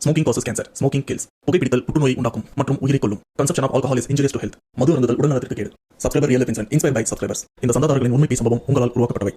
Smoking causes cancer. Smoking kills. புகைப்பிடித்தல் புற்றுநோயை உண்டாக்கும் மற்றும் உயிரை கொல்லும். Consumption of alcohol is injurious to health. மது அருந்துதல் உடல்நலத்திற்கு கேடு. Subscriber Real Life Incident inspired by subscribers. இந்த சந்தாதாரர்களின் உண்மை சம்பவம் உங்களால் உருவாக்கப்பட்டவை.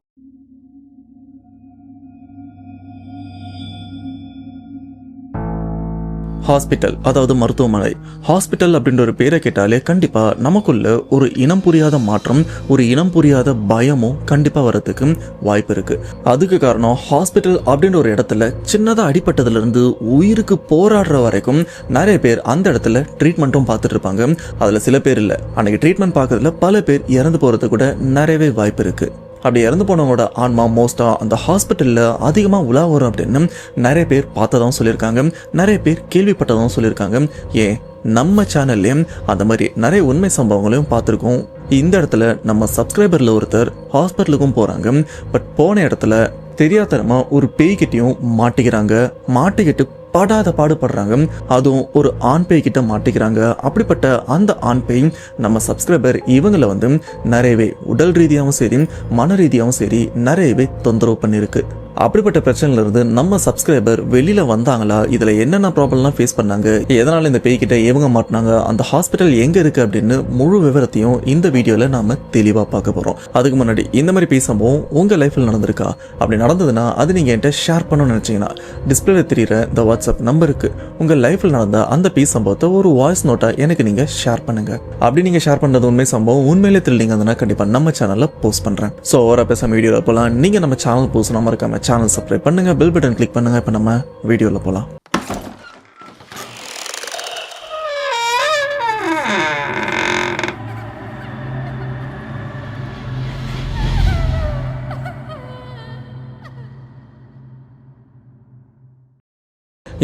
ஹாஸ்பிட்டல், அதாவது மருத்துவமனை. ஹாஸ்பிட்டல் அப்படின்ற ஒரு பேரை கேட்டாலே கண்டிப்பா நமக்குள்ள ஒரு இனம் புரியாத மாற்றம், ஒரு இனம் புரியாத பயமும் கண்டிப்பா வரதுக்கு வாய்ப்பு இருக்கு. அதுக்கு காரணம் ஹாஸ்பிட்டல் அப்படின்ற ஒரு இடத்துல சின்னதா அடிப்பட்டதுல இருந்து உயிருக்கு போராடுற வரைக்கும் நிறைய பேர் அந்த இடத்துல ட்ரீட்மெண்ட்டும் பார்த்துட்டு இருப்பாங்க. அதுல சில பேர் இல்ல, அன்னைக்கு ட்ரீட்மெண்ட் பார்க்கறதுல பல பேர் இறந்து போறது கூட நிறையவே வாய்ப்பு இருக்கு. அப்படி இறந்து போனவங்களோட ஆன்மா மோஸ்டா அந்த ஹாஸ்பிட்டல்ல அதிகமா உலா வரும் அப்படின்னு நிறைய பேர் பார்த்ததும் சொல்லியிருக்காங்க, நிறைய பேர் கேள்விப்பட்டதும் சொல்லியிருக்காங்க. ஏன் நம்ம சேனல்லையும் அந்த மாதிரி நிறைய உண்மை சம்பவங்களையும் பார்த்துருக்கோம். இந்த இடத்துல நம்ம சப்ஸ்கிரைபர்ல ஒருத்தர் ஹாஸ்பிட்டலுக்கும் போறாங்க. பட் போன இடத்துல தெரியாதனமா ஒரு பேய்கிட்டையும் மாட்டிக்கிட்டு படாத பாடுபடுறாங்க. அதுவும் ஒரு ஆண் பேய் கிட்ட மாட்டிக்கிறாங்க. அப்படிப்பட்ட அந்த ஆண் பேய் நம்ம சப்ஸ்கிரைபர் இவங்களை நிறையவே உடல் ரீதியாகவும் சரி மன ரீதியாகவும் சரி நிறையவே தொந்தரவு பண்ணிருக்கு. அப்படிப்பட்ட பிரச்சனைல இருந்து நம்ம சப்ஸ்கிரைபர் வெளியில வந்தாங்களா, இதுல என்னென்ன ப்ராப்ளம்லாம் ஃபேஸ் பண்ணாங்க, எதனால இந்த பேய் கிட்ட இவங்க மாட்டினாங்க, அந்த ஹாஸ்பிட்டல் எங்க இருக்கு அப்படின்னு முழு விவரத்தையும் இந்த வீடியோல நாம தெளிவா பார்க்க போறோம். அதுக்கு முன்னாடி இந்த மாதிரி பேய் சம்பவம் உங்க லைஃப்ல நடந்திருக்கா? அப்படி நடந்ததுன்னா அது நீங்க என்கிட்ட ஷேர் பண்ணணும்னு நினைச்சீங்கன்னா டிஸ்பிளேல தெரியுற இந்த வாட்ஸ்அப் நம்பருக்கு உங்க லைஃப்ல நடந்த அந்த பேய் சம்பவத்தை ஒரு வாய்ஸ் நோட்டா எனக்கு நீங்க ஷேர் பண்ணுங்க. அப்படி நீங்க ஷேர் பண்றது உண்மை சம்பவம் உண்மையிலே த்ரில்லிங் இருந்ததுன்னா கண்டிப்பா நம்ம சேனல்ல போஸ்ட் பண்றேன். சோ ஓவரா பேசாம வீடியோல போலாம். நீங்க நம்ம சேனல் போஸ்ட் நம்ம இருக்காம சேனல் சப்ஸ்கிரைப் பண்ணுங்க, பெல் பட்டன் கிளிக் பண்ணுங்க. இப்ப நம்ம வீடியோல போலாம்.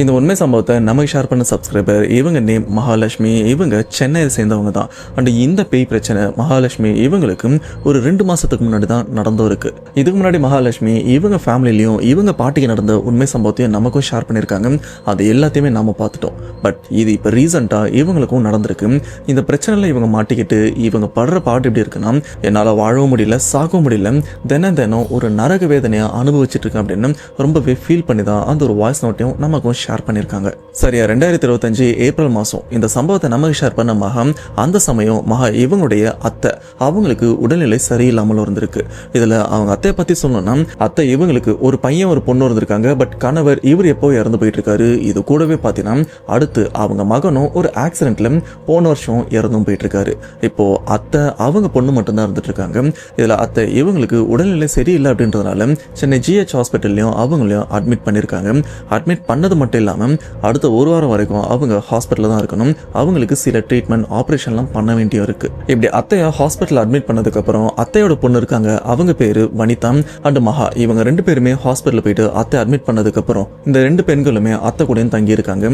இந்த உண்மை சம்பவத்தை நமக்கு ஷேர் பண்ண சப்ஸ்கிரைபர் இவங்க நேம் மகாலட்சுமி. இவங்க சென்னையை சேர்ந்தவங்க தான். அண்ட் இந்த பேய் பிரச்சனை மகாலட்சுமி இவங்களுக்கு ஒரு 2 மாசத்துக்கு முன்னாடி தான் நடந்தும் இருக்கு. இதுக்கு முன்னாடி மகாலட்சுமி இவங்க ஃபேமிலிலையும் இவங்க பாட்டிக்கு நடந்த உண்மை சம்பவத்தையும் நமக்கும் ஷேர் பண்ணியிருக்காங்க. அது எல்லாத்தையுமே நாம பார்த்துட்டோம். பட் இது இப்போ ரீசெண்டா இவங்களுக்கும் நடந்திருக்கு. இந்த பிரச்சனைல இவங்க மாட்டிக்கிட்டு இவங்க படுற பாட்டு எப்படி இருக்குன்னா, என்னால் வாழவும் முடியல, சாகவும் முடியல, தினம் ஒரு நரக வேதனையை அனுபவிச்சுட்டு இருக்கேன் அப்படின்னு ரொம்பவே ஃபீல் பண்ணி தான் அந்த ஒரு வாய்ஸ் நோட்டையும் நமக்கும் ஷேர் பண்ணிருக்காங்க. சரியா 2025 ஏப்ரல் மாசம் இந்த சம்பவத்தை நமக்கு ஷேர் பண்ண மகா, அந்த சமயம் மகா இவங்களுடைய அத்தை அவங்களுக்கு உடல்நிலை சரியில்லாமல் இருந்திருக்கு. இதுல அவங்க அத்தையை பத்தி சொல்லணும்னா, அத்தை இவங்களுக்கு ஒரு பையன் ஒரு பொண்ணு இருந்திருக்காங்க. பட் கணவர் இவர் எப்போ இறந்து போயிட்டு இருக்காரு. இது கூடவே பாத்தீங்கன்னா அடுத்து அவங்க மகனும் ஒரு ஆக்சிடென்ட்ல போன வருஷம் இறந்தும் போயிட்டு இருக்காரு. இப்போ அத்தை அவங்க பொண்ணு மட்டும்தான் இருந்துட்டு இருக்காங்க. இதுல அத்தை இவங்களுக்கு உடல்நிலை சரியில்லை அப்படின்றதுனால சென்னை GH ஹாஸ்பிட்டல்லையும் அவங்களையும் அட்மிட் பண்ணிருக்காங்க. அட்மிட் பண்ணது மட்டும் இல்லாம அடுத்த ஒரு வாரம் வரைக்கும் அவங்க ஹாஸ்பிட்டல்ல தான் இருக்கணும். அவங்களுக்கு சில ட்ரீட்மெண்ட் ஆபரேஷன்லாம் பண்ண வேண்டிய இருக்கு. இப்படி அத்தைய ஹாஸ்பிட்டல் அட்மிட் பண்ணதுக்கு அப்புறம் அத்தையோட பொண்ணு இருக்காங்க, அவங்க பேரு வனிதா அண்ட் மகா. இவங்க 2 பேருமே ஹாஸ்பிட்டல் போயிட்டு அத்தை அட்மிட் பண்ணதுக்கு அப்புறம் இந்த 2 பெண்களுமே அத்தை கூட தங்கி இருக்காங்க.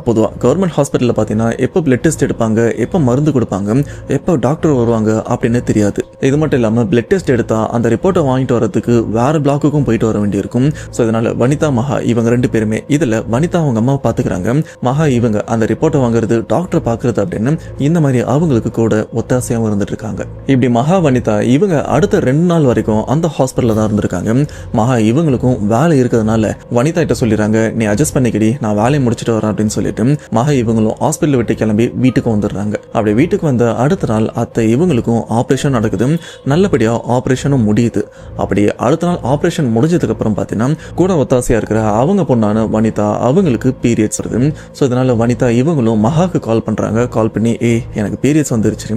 பொதுவா கவர்மெண்ட் ஹாஸ்பிட்டல்ல பாத்தீங்கன்னா எப்ப பிளட் டெஸ்ட் எடுப்பாங்க, எப்ப மருந்து கொடுப்பாங்க, எப்ப டாக்டர் வருவாங்க அப்படின்னு தெரியாது. இது மட்டும் இல்லாம பிளட் டெஸ்ட் எடுத்தா அந்த ரிப்போர்ட்டை வாங்கிட்டு வரதுக்கு வேற பிளாக்குக்கும் போயிட்டு வர வேண்டியிருக்கும். ஸோ இதனால வனிதா மகா இவங்க 2 பேருமே, இதுல வனிதா அவங்க அம்மா பாத்துக்கிறாங்க, மகா இவங்க அந்த ரிப்போர்ட்டை வாங்குறது, டாக்டர் பாக்குறது அப்படின்னு இந்த மாதிரி அவங்களுக்கு கூட ஒத்தாசையாவும் இருந்துட்டு இருக்காங்க. இப்படி மகா வனிதா இவங்க அடுத்த 2 நாள் வரைக்கும் அந்த ஹாஸ்பிட்டல்ல தான் இருந்திருக்காங்க. மகா இவங்களுக்கும் வேலை இருக்கிறதுனால வனிதா கிட்ட சொல்லிடுறாங்க, நீ அட்ஜஸ்ட் பண்ணிக்கடி, நான் வேலையை முடிச்சுட்டு வரேன் அப்படின்னு சொல்லிட்டு மகா இவங்களும் ஹாஸ்பிட்டல் விட்டு கிளம்பி வீட்டுக்கு வந்துடுறாங்க. அப்படி வீட்டுக்கு வந்த அடுத்த நாள் அத்தை இவங்களுக்கும் ஆபரேஷன் நடக்குது. நல்லபடியா ஆபரேஷனும் முடியுது. அப்படி அடுத்த நாள் ஆபரேஷன் முடிஞ்சதுக்கு அப்புறம் பாத்தீங்கன்னா கூட ஒத்தாசையா இருக்கிற அவங்க பொண்ணான வனிதா அவங்களுக்கு பீரியட்ஸ் வருது. ஸோ இதனால வனிதா இவங்களும் மகாக்கு கால் பண்றாங்க. கால் பண்ணி, எனக்கு பீரியட்ஸ் வந்துருச்சு,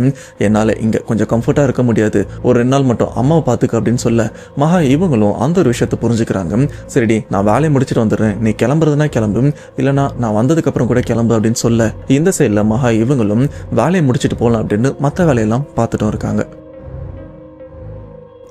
என்னால இங்க கொஞ்சம் கம்ஃபர்ட்டா இருக்க முடியாது, ஒரு 2 நாள் மட்டும் அம்மாவை பாத்துக்க அப்படின்னு சொல்ல மகா இவங்களும் அந்த ஒரு விஷயத்தை புரிஞ்சுக்கிறாங்க. சரிடி, நான் வேலையை முடிச்சுட்டு வந்துடுறேன், நீ கிளம்புறதுனா கிளம்பு, இல்லைனா நான் வந்ததுக்கு அப்புறம் கூட கிளம்பு அப்படின்னு சொல்ல இந்த சைட்ல மகா இவங்களும் வேலையை முடிச்சுட்டு போகலாம் அப்படின்னு மற்ற வேலையெல்லாம் பார்த்துட்டும் இருக்காங்க.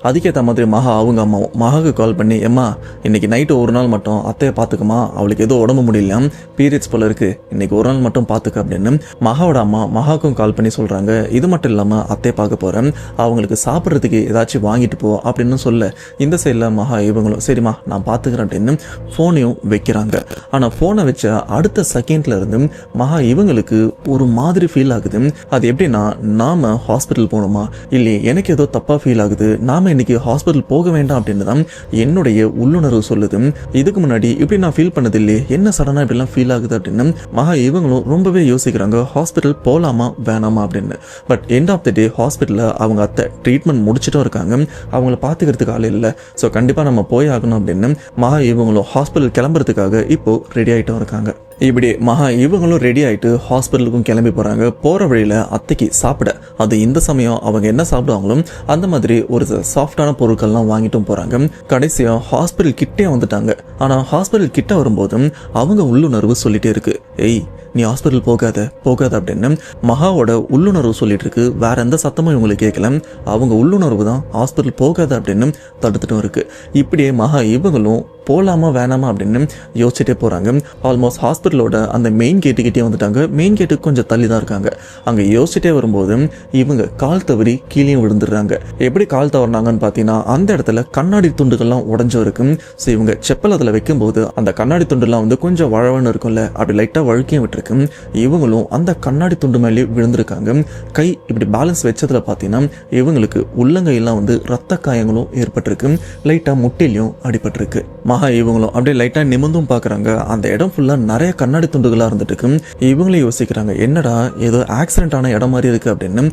அதுக்கேற்ற மாதிரி மகா அவங்க அம்மாவும் மகாவுக்கு கால் பண்ணி, எம்மா இன்னைக்கு நைட்டு ஒரு நாள் மட்டும் அத்தையை பார்த்துக்குமா, அவளுக்கு ஏதோ உடம்பு முடியல, பீரியட்ஸ் போல இருக்கு, இன்னைக்கு ஒரு நாள் மட்டும் பார்த்துக்க அப்படின்னு மகாவோட அம்மா மகாவுக்கும் கால் பண்ணி சொல்றாங்க. இது மட்டும் இல்லாம அத்தையை பார்க்க போறேன், அவங்களுக்கு சாப்பிட்றதுக்கு ஏதாச்சும் வாங்கிட்டு போ அப்படின்னு சொல்ல இந்த சைடில் மகா இவங்களும் சரிம்மா நான் பார்த்துக்கிறேன் அப்படின்னு ஃபோனையும் வைக்கிறாங்க. ஆனால் ஃபோனை வச்ச அடுத்த செகண்ட்ல இருந்து மகா இவங்களுக்கு ஒரு மாதிரி ஃபீல் ஆகுது. அது எப்படின்னா, நாம ஹாஸ்பிட்டல் போகணுமா, இல்லையே எனக்கு ஏதோ தப்பா ஃபீல் ஆகுது, நாம இன்னைக்கு ஹாஸ்பிட்டல் போக வேண்டாம் அப்படின்னு தான் என்னுடைய உள்ளுணர்வு சொல்லுது. இதுக்கு முன்னாடி இப்படி நான் ஃபீல் பண்ணது இல்லையே, என்ன சடனா இப்படிலாம் ஃபீல் ஆகுது அப்படின்னு மகா இவங்களும் ரொம்பவே யோசிக்கிறாங்க ஹாஸ்பிட்டல் போலாமா வேணாமா அப்படின்னு. பட் எண்ட் ஆஃப் த டே ஹாஸ்பிட்டலில் அவங்க அத்தை ட்ரீட்மெண்ட் முடிச்சிட்டும் இருக்காங்க, அவங்கள பார்த்துக்கிறதுக்கு ஆள் இல்லை. ஸோ கண்டிப்பாக நம்ம போய் ஆகணும் அப்படின்னு மகா இவங்களும் ஹாஸ்பிட்டல் கிளம்புறதுக்காக இப்போ ரெடி ஆகிட்டும் இருக்காங்க. இப்படி மகா இவங்களும் ரெடி ஆகிட்டு ஹாஸ்பிட்டலுக்கும் கிளம்பி போகிறாங்க. போகிற வழியில் அத்தைக்கு சாப்பிட, அது இந்த சமயம் அவங்க என்ன சாப்பிடுவாங்களோ அந்த மாதிரி ஒரு சாஃப்டான பொருட்கள்லாம் வாங்கிட்டும் போகிறாங்க. கடைசியாக ஹாஸ்பிட்டல் கிட்டே வந்துட்டாங்க. ஆனால் ஹாஸ்பிட்டல் கிட்ட வரும்போதும் அவங்க உள்ளுணர்வு சொல்லிட்டே இருக்கு, ஏய் நீ ஹாஸ்பிட்டல் போகாத போகாத அப்படின்னு மகாவோட உள்ளுணர்வு சொல்லிட்டு இருக்கு. வேற எந்த சத்தமும் இவங்களுக்கு கேட்கல, அவங்க உள்ளுணர்வு தான் ஹாஸ்பிட்டல் போகாத அப்படின்னு தடுத்துட்டும் இருக்கு. இப்படியே மகா இவங்களும் போகலாமா வேணாமா அப்படின்னு யோசிச்சுட்டே போகிறாங்க. ஆல்மோஸ்ட் ஹாஸ்பிட்டலோட அந்த மெயின் கேட்டுக்கிட்டே வந்துட்டாங்க. மெயின் கேட்டுக்கு கொஞ்சம் தள்ளி தான் இருக்காங்க. அங்கே யோசிச்சுட்டே வரும்போது இவங்க கால் தவறி கீழே விழுந்துடுறாங்க. எப்படி கால் தவறினாங்கன்னு பார்த்தீங்கன்னா அந்த இடத்துல கண்ணாடி துண்டுகள்லாம் உடஞ்சும் இருக்கு. ஸோ இவங்க செப்பல் அதில் வைக்கும்போது அந்த கண்ணாடி துண்டுலாம் வந்து கொஞ்சம் வழவன்னு இருக்கும்ல, அப்படி லைட்டாக வழுக்கியும் விட்டுருக்கு. இவங்களும் அந்த கண்ணாடி துண்டு மேலேயே விழுந்திருக்காங்க. கை இப்படி பேலன்ஸ் வச்சதுல பார்த்தீங்கன்னா இவங்களுக்கு உள்ளங்கையெல்லாம் வந்து ரத்த காயங்களும் ஏற்பட்டிருக்கு. லைட்டாக முட்டையிலையும் அடிபட்டிருக்கு. மகா இவங்களும் அப்படியே லைட்டா நிமிர்ந்தும் பாக்குறாங்க. அந்த இடம் ஃபுல்லா நிறைய கண்ணாடி துண்டுகளா இருந்துட்டு இவங்களே யோசிக்கிறாங்க, என்னடா ஏதோ ஆக்சிடென்ட் ஆன இடம் மாதிரி இருக்கு அப்படின்னு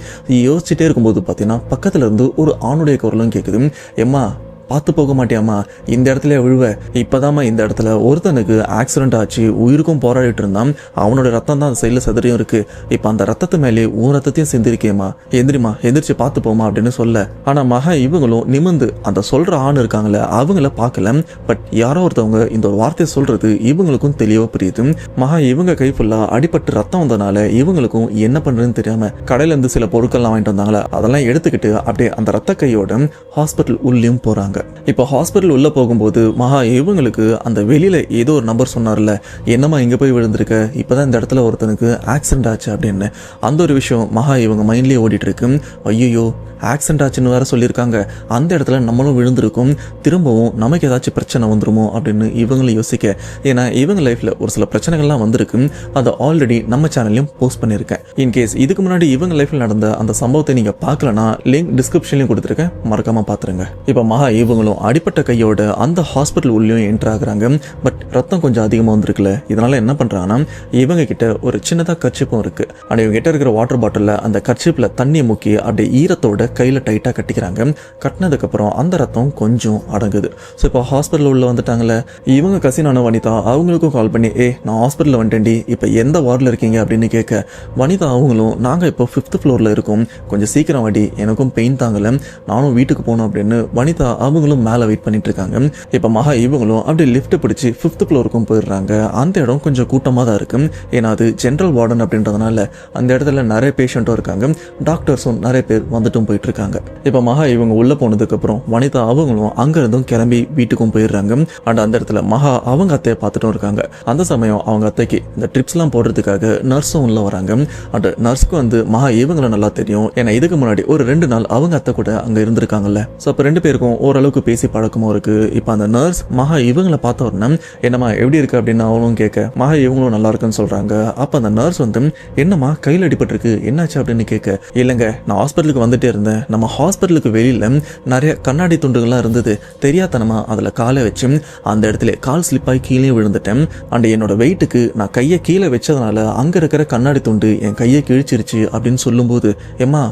யோசிச்சுட்டே இருக்கும்போது பாத்தீங்கன்னா பக்கத்துல இருந்து ஒரு ஆணுடைய குரலும் கேக்குது, எம்மா பார்த்து போக மாட்டியாமா, இந்த இடத்துல விழுவ, இப்போதாம்மா இந்த இடத்துல ஒருத்தனுக்கு ஆக்சிடென்ட் ஆச்சு, உயிருக்கும் போராடிட்டு இருந்தான், அவனோட ரத்தம் தான் அந்த சைடில் சதுரியும் இருக்கு, இப்போ அந்த ரத்தத்து மேலே உன் ரத்தத்தையும் செஞ்சிருக்கேம்மா, எந்திரிமா எந்திரிச்சு பார்த்து போமா அப்படின்னு சொல்ல. ஆனால் மகா இவங்களும் நிமிந்து அந்த சொல்ற ஆண் இருக்காங்களே அவங்கள பார்க்கல. பட் யாரோ ஒருத்தவங்க இந்த ஒரு வார்த்தையை சொல்றது இவங்களுக்கும் தெளிவாக புரியுது. மகா இவங்க கை ஃபுல்லா அடிபட்டு ரத்தம் வந்தனால இவங்களுக்கும் என்ன பண்றதுன்னு தெரியாம கடையில இருந்து சில பொருட்கள்லாம் வாங்கிட்டு வந்தாங்களா அதெல்லாம் எடுத்துக்கிட்டு அப்படியே அந்த ரத்த கையோட ஹாஸ்பிட்டல் உள்ளேயும் போறாங்க. இப்போ ஹாஸ்பிட்டல் உள்ள போகும்போது மகா இவங்களுக்கு அந்த வெளியில ஏதோ ஒரு நபர் சொன்னார்ல, என்னமா இங்க போய் விழுந்திருக்க, இப்பதான் இந்த இடத்துல ஒருத்தனுக்கு ஆக்சிடென்ட் ஆச்சு அப்படின்னு. அந்த ஒரு விஷயம் மகா இவங்க மைண்ட்லயே ஓடிட்டு இருக்கு. ஐயோ ஆக்சிடென்ட் ஆச்சுன்னு வேற சொல்லியிருக்காங்க, அந்த இடத்துல நம்மளும் விழுந்திருக்கும், திரும்பவும் நமக்கு ஏதாச்சும் பிரச்சனை வந்துருமோ அப்படின்னு இவங்களும் யோசிக்க. ஏன்னா இவங்க லைஃப்ல ஒரு சில பிரச்சனைகள்லாம் வந்திருக்கு, அதை ஆல்ரெடி நம்ம சேனல்லையும் போஸ்ட் பண்ணியிருக்கேன். இன்கேஸ் இதுக்கு முன்னாடி இவங்க லைஃப்ல நடந்த அந்த சம்பவத்தை நீங்க பார்க்கலனா லிங்க் டிஸ்கிரிப்ஷன்லையும் கொடுத்துருக்கேன், மறக்காம பாத்துருங்க. இப்போ மகா இவங்களும் அடிப்பட்ட கையோட அந்த ஹாஸ்பிட்டல் உள்ளேயும் என்டர் ஆகுறாங்க. பட் ரத்தம் கொஞ்சம் அதிகமாக வந்திருக்குல்ல, இதனால என்ன பண்றாங்கன்னா இவங்க கிட்ட ஒரு சின்னதாக கர்ச்சிப்பும் இருக்கு. ஆனால் இவங்க கிட்ட இருக்கிற வாட்டர் பாட்டில் அந்த கர்ச்சிப்பில் தண்ணியை முக்கி அப்படியே ஈரத்தோட கையில் டைட்டாக கட்டிக்கிறாங்க. கட்டினதுக்கப்புறம் அந்த ரத்தம் கொஞ்சம் அடங்குது. ஸோ இப்போ ஹாஸ்பிட்டல் உள்ள வந்துட்டாங்களே, இவங்க கசினான வனிதா அவங்களுக்கும் கால் பண்ணி, நான் ஹாஸ்பிட்டலில் வந்துட்டேன்டி, இப்போ எந்த வார்டில் இருக்கீங்க அப்படின்னு கேட்க, வனிதா அவங்களும் நாங்கள் இப்போ 5th ஃப்ளோரில் இருக்கோம், கொஞ்சம் சீக்கிரம் வாடி, எனக்கும் பெயின் தாங்கலை, நானும் வீட்டுக்கு போகணும் அப்படின்னு வனிதா அவங்களும் மேலே வெயிட் பண்ணிட்டு இருக்காங்க. இப்போ மகா இவங்களும் அப்படியே லிஃப்ட் பிடிச்சி 5th ஃப்ளோருக்கும் போயிடுறாங்க. அந்த இடம் கொஞ்சம் கூட்டமாக தான் இருக்கு. ஏன்னா அது ஜென்ரல் வார்டன் அப்படின்றதுனால அந்த இடத்துல நிறைய பேஷண்ட்டும் இருக்காங்க, டாக்டர்ஸும் நிறைய பேர் வந்துட்டும் போயிட்டு இருக்காங்க. இப்போ மகா இவங்க உள்ள போனதுக்கு அப்புறம் வனிதா அவங்களும் அங்க இருந்தும் கிளம்பி வீட்டுக்கும் போயிடுறாங்க. அண்ட் அந்த இடத்துல மகா அவங்க அத்தையை பார்த்துட்டும் இருக்காங்க. அந்த சமயம் அவங்க அத்தைக்கு இந்த ட்ரிப்ஸ்லாம் போடுறதுக்காக நர்ஸும் உள்ள வராங்க. அண்ட் நர்ஸ்க்கு வந்து மகா இவங்களை நல்லா தெரியும், ஏன்னா இதுக்கு முன்னாடி ஒரு 2 நாள் அவங்க அத்தை கூட அங்க இருந்திருக்காங்கல்ல. ஸோ அப்போ 2 பேருக்கும் ஓரளவுக்கு பேசி பழக்கமும் இருக்கு. இப்போ அந்த நர்ஸ் மகா இவங்களை பார்த்த உடனே என்னம்மா எப்படி இருக்கு அப்படின்னு அவங்களும் கேட்க, மகா இவங்களும் நல்லா இருக்குன்னு சொல்றாங்க. அப்போ அந்த நர்ஸ் வந்து என்னம்மா கையில் அடிபட்டிருக்கு என்னாச்சு அப்படின்னு கேட்க, இல்லைங்க நான் ஹாஸ்பிட்டலுக்கு வந்துட்டே இருந்தேன், நம்ம ஹாஸ்பிட்டலுக்கு வெளியில நிறைய கண்ணாடி துண்டுகள்லாம் இருந்தது, தெரியாதனமா அதில் காலை வச்சு அந்த இடத்துல கால் ஸ்லிப்பாகி கீழே விழுந்துட்டேன். அண்ட் என்னோட வெயிட்டுக்கு நான் கையை கீழே வச்சதுனால அங்கே இருக்கிற கண்ணாடி துண்டு என் கையை கிழிச்சிருச்சு அப்படின்னு சொல்லும்போது, ஏம்மா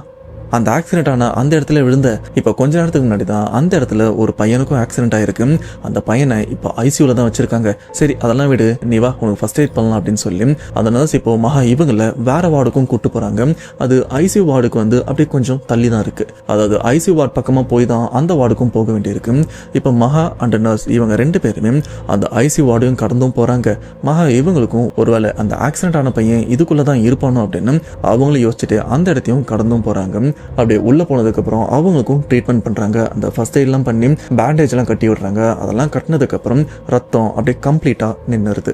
அந்த ஆக்சிடென்ட் ஆன அந்த இடத்துல விழுந்த இப்போ கொஞ்ச நேரத்துக்கு முன்னாடி தான் அந்த இடத்துல ஒரு பையனுக்கும் ஆக்சிடென்ட் ஆயிருக்கு, அந்த பையனை இப்போ ஐசியூல தான் வச்சிருக்காங்க, சரி அதெல்லாம் விடு, நீ வா உனக்கு ஃபர்ஸ்ட் எய்ட் பண்ணலாம் அப்படின்னு சொல்லி அந்த நர்ஸ் இப்போ மகா இவங்களை வேற வார்டுக்கும் கூட்டு போறாங்க. அது ஐசியூ வார்டுக்கு வந்து அப்படியே கொஞ்சம் தள்ளி தான் இருக்கு, அதாவது ஐசியூ வார்டு பக்கமா போய் தான் அந்த வார்டுக்கும் போக வேண்டியிருக்கு. இப்போ மகா அண்ட் நர்ஸ் இவங்க 2 பேருமே அந்த ஐசியூ வார்டையும் கடந்தும் போறாங்க. மகா இவங்களுக்கும் ஒருவேளை அந்த ஆக்சிடென்ட் ஆன பையன் இதுக்குள்ள தான் இருப்பானோ அப்படின்னு அவங்களும் யோசிச்சுட்டு அந்த இடத்தையும் கடந்தும் போறாங்க. அப்படியே உள்ள போனதுக்கு அப்புறம் அவங்களுக்கும் ட்ரீட்மெண்ட் பண்றாங்க. அந்த ஃபர்ஸ்ட் எய்ட்லாம் பண்ணி பேண்டேஜ் எல்லாம் கட்டி விடுறாங்க. அதெல்லாம் கட்டினதுக்கு அப்புறம் ரத்தம் அப்படியே கம்ப்ளீட்டா நின்னுருது.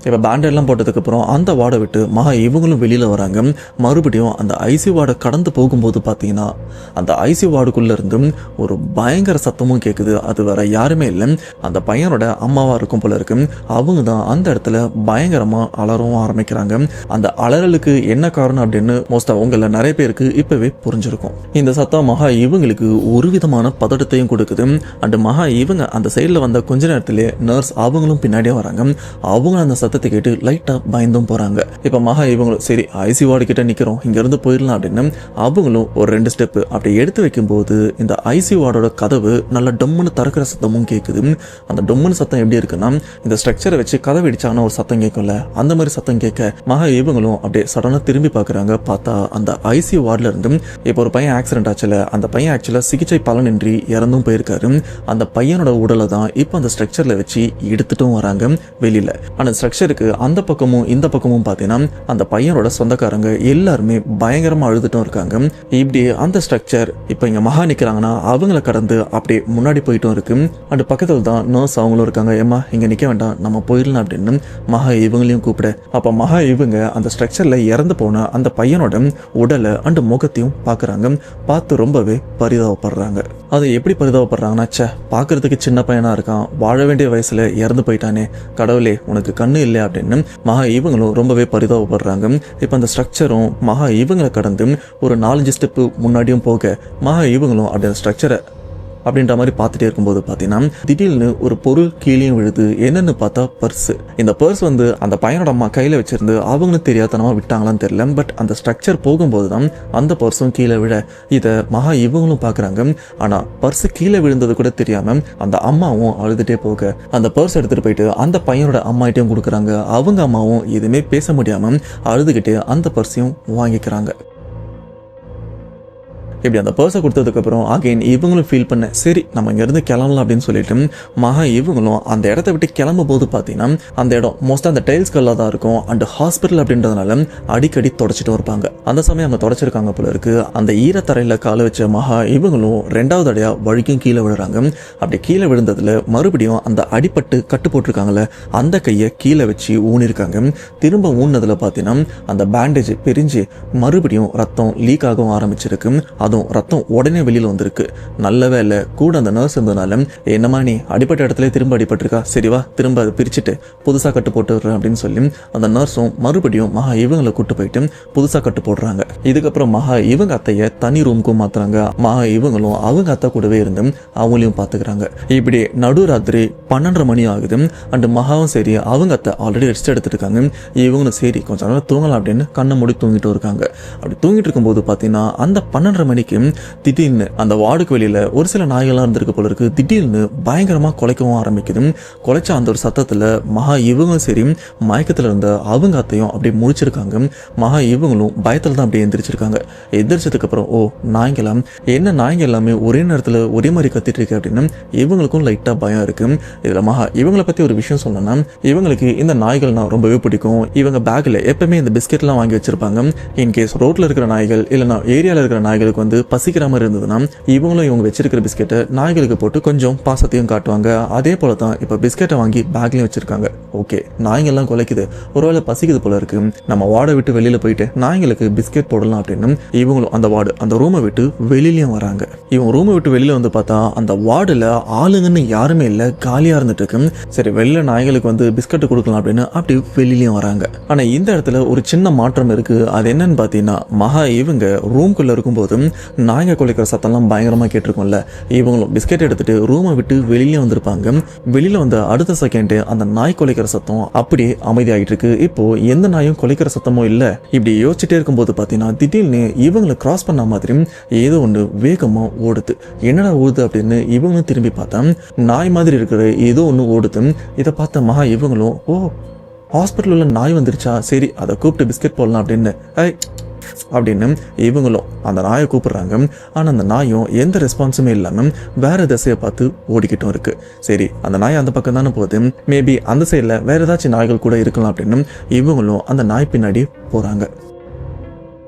இப்போ பேண்டெல்லாம் போட்டதுக்கப்புறம் அந்த வார்டை விட்டு மகா இவங்களும் வெளியில் வராங்க. மறுபடியும் அந்த ஐசி வார்டை கடந்து போகும்போது பார்த்தீங்கன்னா அந்த ஐசி வார்டுக்குள்ளே இருந்து ஒரு பயங்கர சத்தமும் கேட்குது. அது வேற யாருமே இல்லை, அந்த பையனோட அம்மாவாக இருக்கும் போல இருக்கு. அவங்க தான் அந்த இடத்துல பயங்கரமாக அலறவும் ஆரம்பிக்கிறாங்க. அந்த அலறலுக்கு என்ன காரணம் அப்படின்னு மோஸ்ட்டாக உங்களில் நிறைய பேருக்கு இப்போவே புரிஞ்சிருக்கும். இந்த சத்தம் மகா இவங்களுக்கு ஒரு விதமான பதட்டத்தையும் கொடுக்குது. அண்ட் மகா இவங்க அந்த சைடில் வந்த கொஞ்ச நேரத்திலே நர்ஸ் அவங்களும் பின்னாடியே வராங்க. அவங்க அந்த சத்தத்தை கேட்டு லைட்டா பயந்தும் போறாங்க. இப்ப மகா இவங்களும் சரி ஐசி வார்டு கிட்ட நிக்கிறோம், இங்க இருந்து போயிடலாம் அப்படின்னு அவங்களும் ஒரு 2 ஸ்டெப் அப்படி எடுத்து வைக்கும்போது இந்த ஐசி வார்டோட கதவு நல்ல டம்முன்னு திறக்கிற சத்தமும் கேட்குது. அந்த டம்முன்னு சத்தம் எப்படி இருக்குன்னா இந்த ஸ்ட்ரக்சரை வச்சு கதவு இடிச்சாங்கன்னா ஒரு சத்தம் கேட்கும்ல, அந்த மாதிரி சத்தம் கேட்க மகா இவங்களும் அப்படியே சடனா திரும்பி பாக்குறாங்க. பார்த்தா அந்த ஐசி வார்டுல இருந்து இப்போ ஒரு பையன் ஆக்சிடென்ட் ஆச்சுல, அந்த பையன் ஆக்சுவலா சிகிச்சை பலனின்றி இறந்தும் போயிருக்காரு. அந்த பையனோட உடலை தான் இப்போ அந்த ஸ்ட்ரக்சர்ல வச்சு எடுத்துட்டும் வராங்க வெளியில. அந்த ஸ்ட்ரக்சருக்கு அந்த பக்கமும் இந்த பக்கமும் பார்த்தீங்கன்னா அந்த பையனோட சொந்தக்காரங்க எல்லாருமே பயங்கரமா அழுதுட்டும் இருக்காங்க. இப்படி அந்த ஸ்ட்ரக்சர் இப்போ இங்க மகா நிக்கிறாங்கன்னா அவங்கள கடந்து அப்படியே முன்னாடி போயிட்டும் இருக்கு. அண்ட் பக்கத்தில் தான் நர்ஸ் அவங்களும் இருக்காங்க. ஏமா இங்க நிக்க வேண்டாம், நம்ம போயிடலாம் அப்படின்னு மகா இவங்களையும் கூப்பிட அப்ப மகா இவங்க அந்த ஸ்ட்ரக்சர்ல இறந்து போன அந்த பையனோட உடலை அண்ட் முகத்தையும் பாக்குறாங்க. பார்த்து ரொம்பவே பரிதாபப்படுறாங்க. அதை எப்படி பரிதாபப்படுறாங்கன்னா, சே பார்க்கறதுக்கு சின்ன பையனா இருக்கான், வாழ வேண்டிய வயசுல இறந்து போயிட்டானே, கடவுளே உனக்கு கண்ணு இல்லை அப்படின்னு மகா இவங்களும் ரொம்பவே பரிதாபப்படுறாங்க. இப்போ அந்த ஸ்ட்ரக்சரும் மகா இவங்களை கடந்து ஒரு 4-5 ஸ்டெப்பு முன்னாடியும் போக மகா இவங்களும் அப்படி அந்த ஸ்ட்ரக்சரை அப்படின்ற மாதிரி பார்த்துட்டே இருக்கும்போது பார்த்தீங்கன்னா திடீர்னு ஒரு பொருள் கீழேயும் விழுது. என்னன்னு பார்த்தா பர்ஸ். இந்த பர்ஸ் வந்து அந்த பையனோட அம்மா கையில் வச்சிருந்து அவங்களும் தெரியாதனமா விட்டாங்களான்னு தெரியல. பட் அந்த ஸ்ட்ரக்சர் போகும்போது தான் அந்த பர்ஸும் கீழே விழ இதை மகா இவங்களும் பார்க்குறாங்க. ஆனால் பர்ஸ் கீழே விழுந்தது கூட தெரியாம அந்த அம்மாவும் அழுதுகிட்டே போக அந்த பர்ஸ் எடுத்துகிட்டு போயிட்டு அந்த பையனோட அம்மாட்டையும் கொடுக்குறாங்க. அவங்க அம்மாவும் எதுவுமே பேச முடியாமல் அழுதுகிட்டு அந்த பர்ஸையும் வாங்கிக்கிறாங்க. இப்படி அந்த பர்ஸை கொடுத்ததுக்கப்புறம் அகைன் இவங்களும் ஃபீல் பண்ண சரி நம்ம இங்கேருந்து கிளம்பலாம் அப்படின்னு சொல்லிட்டு மகா இவங்களும் அந்த இடத்த விட்டு கிளம்பும் போது பார்த்தீங்கன்னா அந்த இடம் மோஸ்ட்டாக அந்த டைல்ஸ் கல்லாக தான் இருக்கும். அண்ட் ஹாஸ்பிட்டல் அப்படின்றதுனால அடிக்கடி தொடச்சிட்டு இருப்பாங்க. அந்த சமயம் அவங்க தொடச்சிருக்காங்க போல இருக்கு. அந்த ஈரத்தரையில் கால வச்ச மகா இவங்களும் 2வது அடையா வழிக்கும் கீழே விழுறாங்க. அப்படி கீழே விழுந்ததுல மறுபடியும் அந்த அடிப்பட்டு கட்டு போட்டிருக்காங்கல்ல அந்த கையை கீழே வச்சு ஊனிருக்காங்க. திரும்ப ஊன்னதுல பார்த்தீங்கன்னா அந்த பேண்டேஜ் பிரிஞ்சு மறுபடியும் ரத்தம் லீக் ஆகவும் ஆரம்பிச்சிருக்கு. அதுவும் ரத்தம் உடனே வெளியில் வந்திருக்கு. நல்லவே இல்லை கூட அந்த நர்ஸ் இருந்ததுனால என்னமா நீ அடிப்பட்ட இடத்துல திரும்ப அடிபட்டிருக்கா, சரிவா திரும்ப அதை பிரிச்சுட்டு புதுசாக கட்டு போட்டுடுறேன் அப்படின்னு சொல்லி அந்த நர்ஸும் மறுபடியும் மகா இவங்களை கூட்டு போயிட்டு புதுசாக கட்டு போடுறாங்க. இதுக்கப்புறம் மகா இவங்க அத்தையை தனி ரூமுக்கும் மாத்துறாங்க. மகா இவங்களும் அவங்க அத்தை கூடவே இருந்து அவங்களையும் பார்த்துக்கிறாங்க. இப்படி நடுராத்திரி 12:30 மணி ஆகுது. அண்ட் மகாவும் சரி அவங்க அத்தை ஆல்ரெடி ரெஸ்ட் எடுத்துட்டு இருக்காங்க. இவங்களும் சரி கொஞ்சம் நேரம் தூங்கலாம் அப்படின்னு கண்ணை மூடி தூங்கிட்டு இருக்காங்க. அப்படி தூங்கிட்டு இருக்கும்போது பார்த்தீங்கன்னா அந்த 12:30 மணிக்கு திடீர்னு அந்த வார்டுக்கு வெளியில ஒரு சில நாய்கள்லாம் இருந்திருக்கு போல இருக்கு. திடீர்னு பயங்கரமா குலைக்கவும் ஆரம்பிக்குது. குலைச்ச அந்த ஒரு சத்தத்துல மகா இவங்களும் சரி மயக்கத்துல இருந்த அவங்க அத்தையும் அப்படி முடிச்சிருக்காங்க. மகா இவங்களும் பயத்துல தான் அப்படியே எந்திரிச்சிருக்காங்க. எந்திரிச்சதுக்கு அப்புறம் ஓ நாய்ங்களாம் என்ன நாய்ங்க எல்லாமே ஒரே நேரத்துல ஒரே மாதிரி கத்திட்டு இருக்கு அப்படின்னு இவங்களுக்கும் லைட்டா பயம் இருக்கு. இதுல மகா இவங்களை பத்தி ஒரு விஷயம் சொல்லணும்னா இவங்களுக்கு இந்த நாய்கள்னா ரொம்பவே பிடிக்கும். இவங்க பேக்ல எப்பவுமே இந்த பிஸ்கெட்லாம் வாங்கி வச்சிருப்பாங்க. இன்கேஸ் ரோட்ல இருக்கிற நாய்கள் இல்லைன்னா ஏரியால இருக்கிற நாய்களுக்கு வந்து பசிக்கிற மாதிரி இருந்ததுன்னா இவங்களும் இவங்க வச்சிருக்கிற பிஸ்கெட்டை நாய்களுக்கு போட்டு கொஞ்சம் பாசத்தையும் காட்டுவாங்க. அதே போல தான் இப்ப பிஸ்கெட்டை வாங்கி பேக்லயும் வச்சிருக்காங்க. ஓகே நாய்ங்கெல்லாம் குலைக்குது, ஒருவேளை பசிக்குது போல இருக்கு, நம்ம வார்டை விட்டு வெளியில போயிட்டு நாய்களுக்கு பிஸ்கெட் போடலாம் அப்படின்னு இவங்களும் அந்த வார்டு அந்த ரூமை விட்டு வெளியிலயும் வராங்க. இவங்க ரூமை விட்டு வெளியில வந்து பார்த்தா அந்த வார்டுல ஆளுங்கன்னு யாருமே இல்லை, காலியா இருந்துட்டு இருக்கு. சரி வெளியில நாய்களுக்கு வந்து பிஸ்கெட் கொடுக்கலாம் அப்படின்னு அப்படி வெளியிலயும் வராங்க. ஆனா இந்த இடத்துல ஒரு சின்ன மாற்றம் இருக்கு. அது என்னன்னு பாத்தீங்கன்னா மகா இவங்க ரூம்குள்ள இருக்கும்போது நாய்ங்க குலைக்கிற சத்தம்லாம் பயங்கரமா கேட்டிருக்கும்ல, இவங்களும் பிஸ்கெட் எடுத்துட்டு ரூமை விட்டு வெளியில வந்திருப்பாங்க. வெளியில வந்த அடுத்த செகண்ட் அந்த நாய் குலைக்கிற சத்தம் அப்படியே அமைதியாகிட்டு இருக்கு. இப்போ எந்த நாயும் குலைக்கிற சத்தமும் இல்ல. இப்படி யோசிச்சுட்டே இருக்கும்போது பாத்தீங்கன்னா திடீர்னு இவங்களை கிராஸ் பண்ண மாதிரி ஏதோ ஒன்று வேகமா ஓடுது. என்னடா ஓடுது அப்படின்னு இவங்களும் திரும்பி பார்த்தா நாய் மாதிரி இருக்கிற ஏதோ ஒன்று ஓடுது. இதை பார்த்த மகா இவங்களும் ஓ ஹாஸ்பிட்டல்ல நாய் வந்துருச்சா, சரி அதை கூப்பிட்டு பிஸ்கெட் போடலாம் அப்படின்னு அப்படின்னு இவங்களும் அந்த நாயை கூப்பிடுறாங்க. ஆனால் அந்த நாயும் எந்த ரெஸ்பான்ஸுமே இல்லாமல் வேற திசையை பார்த்து ஓடிக்கிட்டும் இருக்கு. சரி அந்த நாய் அந்த பக்கம் தானே போகுது, மேபி அந்த சைடில் வேற ஏதாச்சும் நாய்கள் கூட இருக்கலாம் அப்படின்னு இவங்களும் அந்த நாய் பின்னாடி போறாங்க.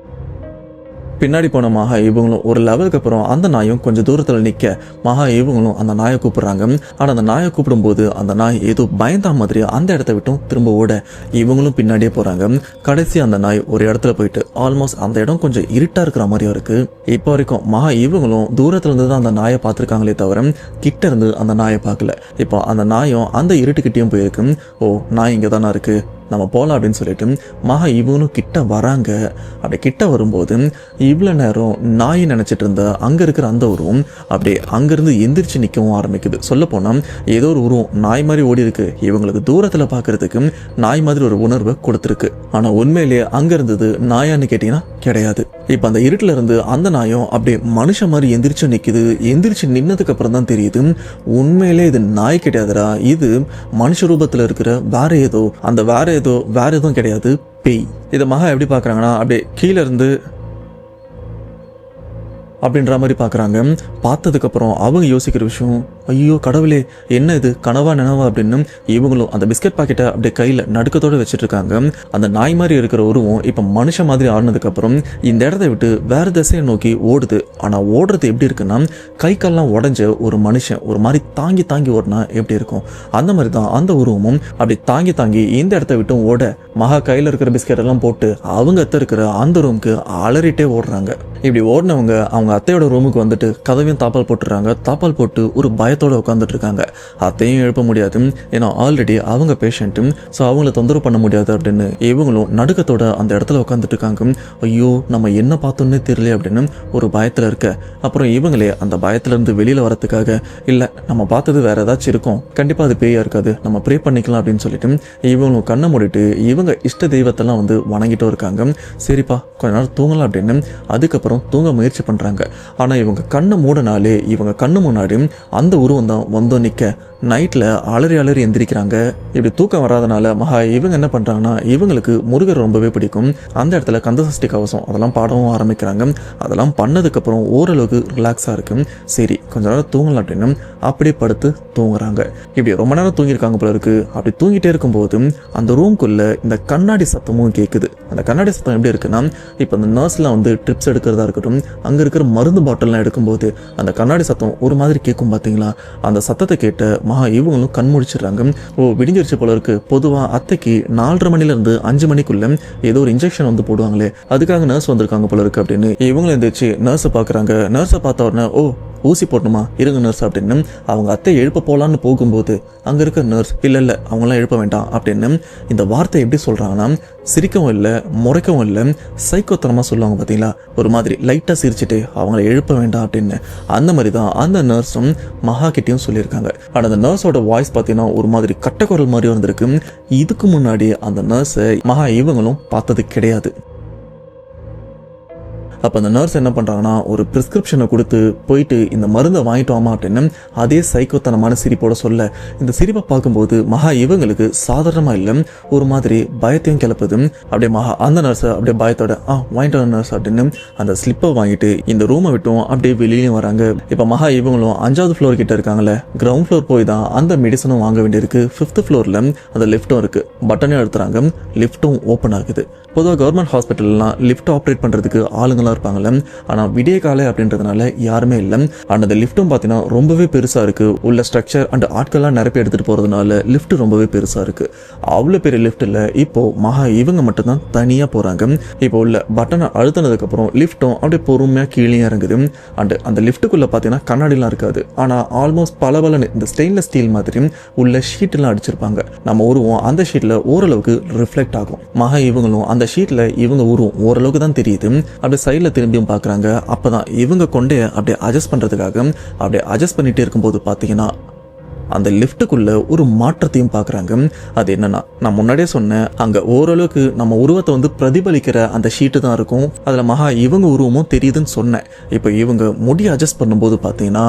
பின்னாடி போன மகா இவங்களும் ஒரு லெவலுக்கு அப்புறம் அந்த நாயும் கொஞ்சம் தூரத்தில் நிற்க மகா இவங்களும் அந்த நாயை கூப்பிடுறாங்க. ஆனால் அந்த நாயை கூப்பிடும்போது அந்த நாய் ஏதோ பயந்தா மாதிரி அந்த இடத்த விட்டும் திரும்ப ஓட இவங்களும் பின்னாடியே போகிறாங்க. கடைசி அந்த நாய் ஒரு இடத்துல போயிட்டு ஆல்மோஸ்ட் அந்த இடம் கொஞ்சம் இருட்டாக இருக்கிற மாதிரியும் இருக்குது. இப்போ வரைக்கும் மகா இவங்களும் தூரத்துல இருந்து தான் அந்த நாயை பார்த்துருக்காங்களே தவிர கிட்ட இருந்து அந்த நாயை பார்க்கல. இப்போ அந்த நாயும் அந்த இருட்டுக்கிட்டேயும் போயிருக்கு. ஓ, நாய் இங்கே தானே இருக்குது, நம்ம போகலாம் அப்படின்னு சொல்லிட்டு மகா இவனும் கிட்ட வராங்க. அப்படி கிட்ட வரும்போது இவ்வளோ நேரம் நாய் நினச்சிட்டு இருந்த அங்கே இருக்கிற அந்த உருவம் அப்படியே அங்கேருந்து எந்திரிச்சு நிற்கவும் ஆரம்பிக்குது. சொல்லப்போனால் ஏதோ ஒரு உருவம் நாய் மாதிரி ஓடி இருக்கு, இவங்களுக்கு தூரத்தில் பார்க்கறதுக்கு நாய் மாதிரி ஒரு உணர்வை கொடுத்துருக்கு. ஆனால் உண்மையிலேயே அங்கே இருந்தது நாயான்னு கேட்டிங்கன்னா கிடையாது. இப்போ அந்த இருட்டில் இருந்து அந்த நாயும் அப்படியே மனுஷன் மாதிரி எந்திரிச்சு நிற்குது. எந்திரிச்சு நின்னதுக்கு அப்புறம் தான் தெரியுது உண்மையிலே இது நாய் கிடையாதுடா, இது மனுஷ ரூபத்தில் இருக்கிற வேற ஏதோ, அந்த வேற எதுவும் கிடையாது, பேய். இதை மகா எப்படி பார்க்குறாங்கன்னா அப்படியே கீழே இருந்து அப்படின்ற மாதிரி பார்க்குறாங்க. பார்த்ததுக்கப்புறம் அவங்க யோசிக்கிற விஷயம், ஐயோ கடவுளே என்ன இது கனவா நினவா அப்படின்னு இவங்களும் அந்த பிஸ்கட் பாக்கெட்டை அப்படியே கையில் நடுக்கத்தோடு வச்சுட்டு இருக்காங்க. அந்த நாய் மாதிரி இருக்கிற உருவம் இப்போ மனுஷன் மாதிரி ஆடினதுக்கப்புறம் இந்த இடத்த விட்டு வேறு திசையை நோக்கி ஓடுது. ஆனால் ஓடுறது எப்படி இருக்குன்னா கை கால்லாம் உடஞ்ச ஒரு மனுஷன் ஒரு மாதிரி தாங்கி தாங்கி ஓடினா எப்படி இருக்கும் அந்த மாதிரி தான் அந்த உருவமும் அப்படி தாங்கி தாங்கி இந்த இடத்த விட்டும் ஓட மகா கையில் இருக்கிற பிஸ்கெட் எல்லாம் போட்டு அவங்க அத்தை இருக்கிற அந்த ரூமுக்கு அலறிட்டே ஓடுறாங்க. இப்படி ஓடினவங்க அவங்க அத்தையோட ரூமுக்கு வந்துட்டு கதவையும் தாப்பால் போட்டுறாங்க. தாப்பால் போட்டு ஒரு பயத்தோட உட்காந்துட்டு இருக்காங்க. அத்தையும் எழுப்ப முடியாது, ஏன்னா ஆல்ரெடி அவங்க பேஷண்ட்டும், ஸோ அவங்கள தொந்தரவு பண்ண முடியாது அப்படின்னு இவங்களும் நடுக்கத்தோட அந்த இடத்துல உட்காந்துட்டு இருக்காங்க. ஐயோ நம்ம என்ன பார்த்தோன்னே தெரியல அப்படின்னு ஒரு பயத்தில் இருக்க அப்புறம் இவங்களே அந்த பயத்திலேருந்து வெளியில் வரத்துக்காக இல்லை நம்ம பார்த்தது வேற ஏதாச்சும் இருக்கும், கண்டிப்பாக அது பேயா இருக்காது, நம்ம ப்ரே பண்ணிக்கலாம் அப்படின்னு சொல்லிட்டு இவங்களும் கண்ணை மூடிட்டு இவங்க இஷ்ட தெய்வத்தெல்லாம் வந்து வணங்கிட்டும் இருக்காங்க. சரிப்பா கொஞ்ச நேரம் தூங்கலாம் அப்படின்னு அதுக்கப்புறம் தூங்க முயற்சி பண்ணுறாங்க. ஆனால் இவங்க கண்ணை மூடனாலே இவங்க கண்ணு முன்னாடி அந்த உருவம் தான் வந்தோ நிற்க நைட்டில் அலறி எந்திரிக்கிறாங்க. இப்படி தூக்கம் வராதனால மகா இவங்க என்ன பண்ணுறாங்கன்னா இவங்களுக்கு முருகர் ரொம்பவே பிடிக்கும். அந்த இடத்துல கந்தசஷ்டி கவசம் அதெல்லாம் பாடவும் ஆரம்பிக்கிறாங்க. அதெல்லாம் பண்ணதுக்கப்புறம் ஓரளவுக்கு ரிலாக்ஸாக இருக்கும். சரி கொஞ்ச நேரம் தூங்கலாம் அப்படின்னு அப்படியே படுத்து தூங்குறாங்க. இப்படி ரொம்ப நேரம் தூங்கியிருக்காங்க போல இருக்கு. அப்படி தூங்கிட்டே இருக்கும்போது அந்த ரூம்குள்ளே இந்த கண்ணாடி சத்தமும் கேட்குது. அந்த கண்ணாடி சத்தம் எப்படி இருக்குன்னா இப்போ அந்த நர்ஸ்லாம் வந்து ட்ரிப்ஸ் எடுக்கிறதா இருக்கட்டும், அங்கே இருக்கிற மருந்து பாட்டில்லாம் எடுக்கும்போது அந்த கண்ணாடி சத்தம் ஒரு மாதிரி கேட்கும் பார்த்தீங்களா, அந்த சத்தத்தை கேட்ட மகா இவங்களும் கண் முடிச்சிடுறாங்க. ஓ விடிஞ்சிருச்சு போல இருக்கு. பொதுவாக அத்தைக்கு 4:30 மணிலேருந்து 5 மணிக்குள்ள ஏதோ ஒரு இன்ஜெக்ஷன் வந்து போடுவாங்களே, அதுக்காக நர்ஸ் வந்திருக்காங்க போல இருக்கு அப்படின்னு இவங்களும் எந்திரிச்சு நர்ஸை பார்க்குறாங்க. நர்ஸை பார்த்த உடனே ஓ ஊசி போடணுமா இருங்க நர்ஸ் அப்படின்னு அவங்க அத்தை எழுப்ப போகலான்னு போகும்போது அங்கே இருக்க நர்ஸ் இல்லை அவங்களாம் எழுப்ப வேண்டாம் அப்படின்னு இந்த வார்த்தை எப்படி சொல்கிறாங்கன்னா சிரிக்கவும் இல்லை முறைக்கவும் இல்லை, சைக்கோத்தனமாக சொல்லுவாங்க பார்த்தீங்களா, ஒரு மாதிரி லைட்டாக சிரிச்சுட்டு அவங்கள எழுப்ப வேண்டாம் அப்படின்னு. அந்த மாதிரி தான் அந்த நர்ஸும் மகா கிட்டேயும் சொல்லியிருக்காங்க. ஆனால் அந்த நர்ஸோட வாய்ஸ் பார்த்தீங்கன்னா ஒரு மாதிரி கட்டக்குரல் மாதிரி வந்திருக்கு. இதுக்கு முன்னாடி அந்த நர்ஸை மகா இவங்களும் பார்த்தது கிடையாது. அப்போ அந்த நர்ஸ் என்ன பண்ணுறாங்கன்னா ஒரு ப்ரிஸ்கிரிப்ஷனை கொடுத்து போயிட்டு இந்த மருந்தை வாங்கிட்டு வாமா அப்படின்னு அதே சைக்கோத்தனமான சிரிப்போட சொல்ல இந்த சிரிப்பை பார்க்கும்போது மகா இவங்களுக்கு சாதாரணமாக இல்லை ஒரு மாதிரி பயத்தையும் கிளப்புது. அப்படியே மகா அந்த நர்ஸை அப்படியே பயத்தோட வாங்கிட்டு வர நர்ஸ் அப்படின்னு அந்த ஸ்லிப்பை வாங்கிட்டு இந்த ரூமை விட்டும் அப்படியே வெளியிலையும் வராங்க. இப்போ மகா இவங்களும் 5வது ஃப்ளோர் கிட்ட இருக்காங்களே, கிரவுண்ட் ஃப்ளோர் போய் தான் அந்த மெடிசனும் வாங்க வேண்டியிருக்கு. 5th ஃப்ளோரில் அந்த லிஃப்ட்டும் இருக்குது. பட்டனையும் எடுத்துறாங்க, லிஃப்ட்டும் ஓப்பன் ஆகுது. பொதுவாக கவர்மெண்ட் ஹாஸ்பிட்டல்லாம் லிஃப்ட் ஆப்ரேட் பண்ணுறதுக்கு ஆளுங்களாம் இருப்பாங்கல்ல, ஆனால் விடிய காலை அப்படின்றதுனால யாருமே இல்லை. அண்ட் அந்த லிஃப்ட்டும் பார்த்தீங்கன்னா ரொம்பவே பெருசாக இருக்குது. உள்ள ஸ்ட்ரக்சர் அண்ட் ஆட்கள்லாம் நிரப்பி எடுத்துகிட்டு போகிறதுனால லிஃப்ட் ரொம்பவே பெருசாக இருக்குது. அவ்வளோ பெரிய லிஃப்ட்டில் இப்போது மகா இவங்க மட்டும்தான் தனியாக போகிறாங்க. இப்போ உள்ள பட்டனை அழுத்தினதுக்கப்புறம் லிஃப்ட்டும் அப்படியே பொறுமையாக கீழே இறங்குது. அண்ட் அந்த லிஃப்ட்டுக்குள்ளே பார்த்தீங்கன்னா கண்ணாடிலாம் இருக்காது. ஆனால் ஆல்மோஸ்ட் பல இந்த ஸ்டெயின்லெஸ் ஸ்டீல் மாதிரி உள்ள ஷீட்டெல்லாம் அடிச்சிருப்பாங்க. நம்ம உருவம் அந்த ஷீட்டில் ஓரளவுக்கு ரிஃப்ளெக்ட் ஆகும். மகா இவங்களும் அந்த ஷீட்டில் இவங்க உருவம் ஓரளவுக்கு தான் தெரியுது. அப்படியே சைடில் திரும்பியும் பார்க்குறாங்க. அப்போ தான் இவங்க கொண்டே அப்படியே அட்ஜஸ்ட் பண்ணுறதுக்காக அப்படியே அட்ஜஸ்ட் பண்ணிகிட்டே இருக்கும்போது பார்த்தீங்கன்னா அந்த லிஃப்ட்டுக்குள்ள ஒரு மாற்றத்தையும் பார்க்குறாங்க. அது என்னன்னா நான் முன்னாடியே சொன்னேன், அங்கே ஓரளவுக்கு நம்ம உருவத்தை வந்து பிரதிபலிக்கிற அந்த ஷீட்டு தான் இருக்கும். அதில் மகா இவங்க உருவமும் தெரியுதுன்னு சொன்னேன். இப்போ இவங்க முடி அட்ஜஸ்ட் பண்ணும்போது பார்த்தீங்கன்னா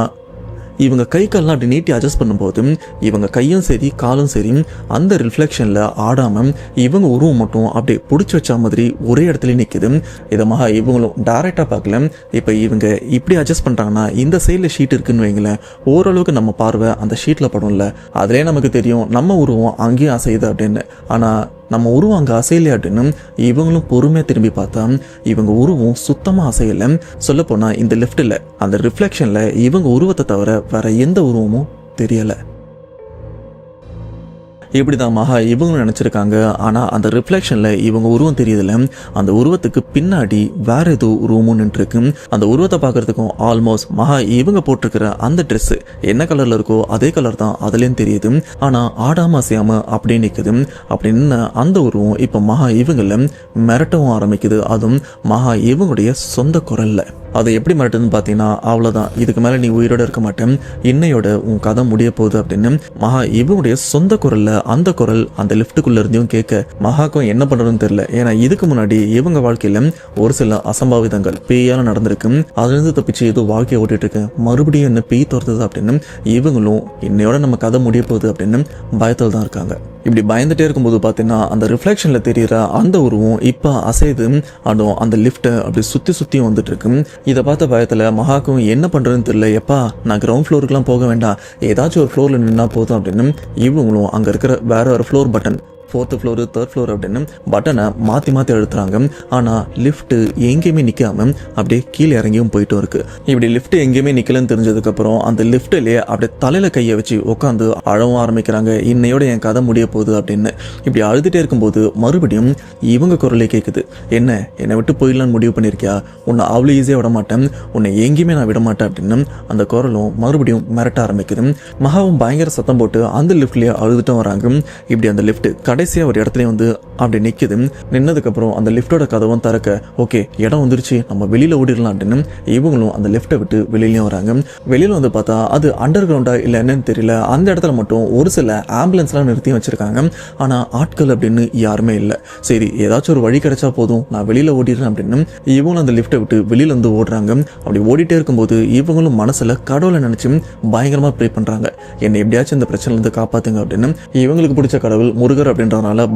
இவங்க கை கால்லாம் அப்படி நீட்டி அட்ஜஸ்ட் பண்ணும்போது இவங்க கையும் சரி காலும் சரி அந்த ரிஃப்ளெக்ஷனில் ஆடாமல் இவங்க உருவம் மட்டும் அப்படியே பிடிச்சி வச்ச மாதிரி ஒரே இடத்துல நிற்குது. இதமாக இவங்களும் டைரெக்டாக பார்க்கல. இப்போ இவங்க இப்படி அட்ஜஸ்ட் பண்ணுறாங்கன்னா இந்த சைடில் ஷீட் இருக்குன்னு வைங்களேன், ஓரளவுக்கு நம்ம பார்வை அந்த ஷீட்டில் படும்ல, அதிலே நமக்கு தெரியும் நம்ம உருவம் அங்கேயும் அசையுது அப்படின்னு. ஆனால் நம்ம உருவம் அங்கே அசையலையா அப்படின்னு இவங்களும் பொறுமையாக திரும்பி பார்த்தா இவங்க உருவம் சுத்தமாக அசையலை. சொல்லப்போனால் இந்த லிஃப்ட்டில் அந்த ரிஃப்ளெக்ஷனில் இவங்க உருவத்தை தவிர வேற எந்த உருவமும் தெரியலை. இப்படி தான் மகா இவங்களும் நினச்சிருக்காங்க. ஆனால் அந்த ரிஃப்ளெக்ஷனில் இவங்க உருவம் தெரியுதுல, அந்த உருவத்துக்கு பின்னாடி வேற ஏதோ உருவமும் நின்றுருக்கு. அந்த உருவத்தை பார்க்கறதுக்கும் ஆல்மோஸ்ட் மகா இவங்க போட்டிருக்கிற அந்த ட்ரெஸ்ஸு என்ன கலரில் இருக்கோ அதே கலர் தான் அதுலேயும் தெரியுது. ஆனால் ஆடாமல் அசையாமல் அப்படியே நிற்குது. அப்படின்னு அந்த உருவம் இப்போ மகா இவங்கள மிரட்டவும் ஆரம்பிக்குது. அதுவும் மகா இவங்களுடைய சொந்த குரலில். அதை எப்படி மிரட்டுதுன்னு பார்த்தீங்கன்னா, அவ்வளோதான், இதுக்கு மேலே நீ உயிரோடு இருக்க மாட்டேன், இன்னையோட உன் கதை முடிய போகுது அப்படின்னு மகா இவங்களுடைய சொந்த குரலில் அந்த குரல் அந்த லிஃப்ட்டுக்குள்ள இருந்தும் கேட்க மகாக்கும் என்ன பண்ணுறதுன்னு தெரியல. ஏன்னா இதுக்கு முன்னாடி இவங்க வாழ்க்கையில் ஒரு சில அசம்பாவிதங்கள் பேயால நடந்திருக்கு. அதுலேருந்து தப்பிச்சு ஏதோ வாழ்க்கையை ஓட்டிட்டு இருக்கு, மறுபடியும் என்ன பேய் துரத்துது அப்படின்னு இவங்களும் இன்னையோட நம்ம கதை முடிய போகுது அப்படின்னு பயத்தில் தான் இருக்காங்க. இப்படி பயந்துட்டே இருக்கும்போது பார்த்தீங்கன்னா அந்த ரிஃப்ளெக்ஷனில் தெரிகிற அந்த உருவம் இப்போ அசைது அதுவும் அந்த லிஃப்ட்டை அப்படி சுற்றியும் வந்துட்டு இருக்கு. இதை பார்த்த பயத்தில் மகாக்கும் என்ன பண்ணுறதுன்னு தெரியல. எப்பா நான் கிரவுண்ட் ஃப்ளோருக்குலாம் போக வேண்டாம், ஏதாச்சும் ஒரு ஃப்ளோரில் நின்னா போதும் அப்படின்னு இவங்களும் அங்கே இருக்கிற வேற floor button 4th floor 3rd floor அப்படின்னு பட்டனை மாற்றி அழுத்துறாங்க. ஆனால் லிஃப்ட்டு எங்கேயுமே நிற்காம அப்படியே கீழே இறங்கியும் போயிட்டும் இருக்குது. இப்படி லிஃப்ட் எங்கேயுமே நிற்கலன்னு தெரிஞ்சதுக்கப்புறம் அந்த லிஃப்ட்டிலே அப்படியே தலையில் கையை வச்சு உட்காந்து அழவும் ஆரம்பிக்கிறாங்க. இன்னையோட என் கதை முடிய போகுது அப்படின்னு. இப்படி அழுதுகிட்டே இருக்கும்போது மறுபடியும் இவங்க குரலே கேட்குது. என்னை விட்டு போயிடலான்னு முடிவு பண்ணியிருக்கியா, உன்னை அவ்வளோ ஈஸியாக விட மாட்டேன், உன்னை எங்கேயுமே நான் விட மாட்டேன் அப்படின்னு அந்த குரலும் மறுபடியும் மிரட்ட ஆரம்பிக்குது. மகாவும் பயங்கர சத்தம் போட்டு அந்த லிஃப்ட்லேயே அழுதுட்டும் வராங்க. இப்படி அந்த லிஃப்ட் கடைசியாக ஒரு இடத்துல வந்து அப்படி நிற்குது. நின்னதுக்கப்புறம் அந்த லிஃப்டோட கதவும் திறக்க, ஓகே இடம் வந்துருச்சு, நம்ம வெளியில் ஓடிடலாம் அப்படின்னு இவங்களும் அந்த லிஃப்ட்டை விட்டு வெளியிலையும் வராங்க. வெளியில் வந்து பார்த்தா அது அண்டர் கிரவுண்டா இல்லை என்னன்னு தெரியல. அந்த இடத்துல மட்டும் ஒரு சில ஆம்புலன்ஸ்லாம் நிறுத்தி வச்சிருக்காங்க. ஆனால் ஆட்கள் அப்படின்னு யாருமே இல்லை. சரி ஏதாச்சும் ஒரு வழி கிடைச்சா போதும், நான் வெளியில் ஓடிடுறேன் அப்படின்னு இவங்களும் அந்த லிஃப்ட்டை விட்டு வெளியில வந்து ஓடுறாங்க. அப்படி ஓடிட்டே இருக்கும்போது இவங்களும் மனசில் கடவுளை நினச்சி பயங்கரமாக ப்ரே பண்ணுறாங்க. என்னை எப்படியாச்சும் இந்த பிரச்சனைலேருந்து காப்பாற்றுங்க அப்படின்னு. இவங்களுக்கு பிடிச்ச கடவுள் முருகர் அப்படின்றதுனால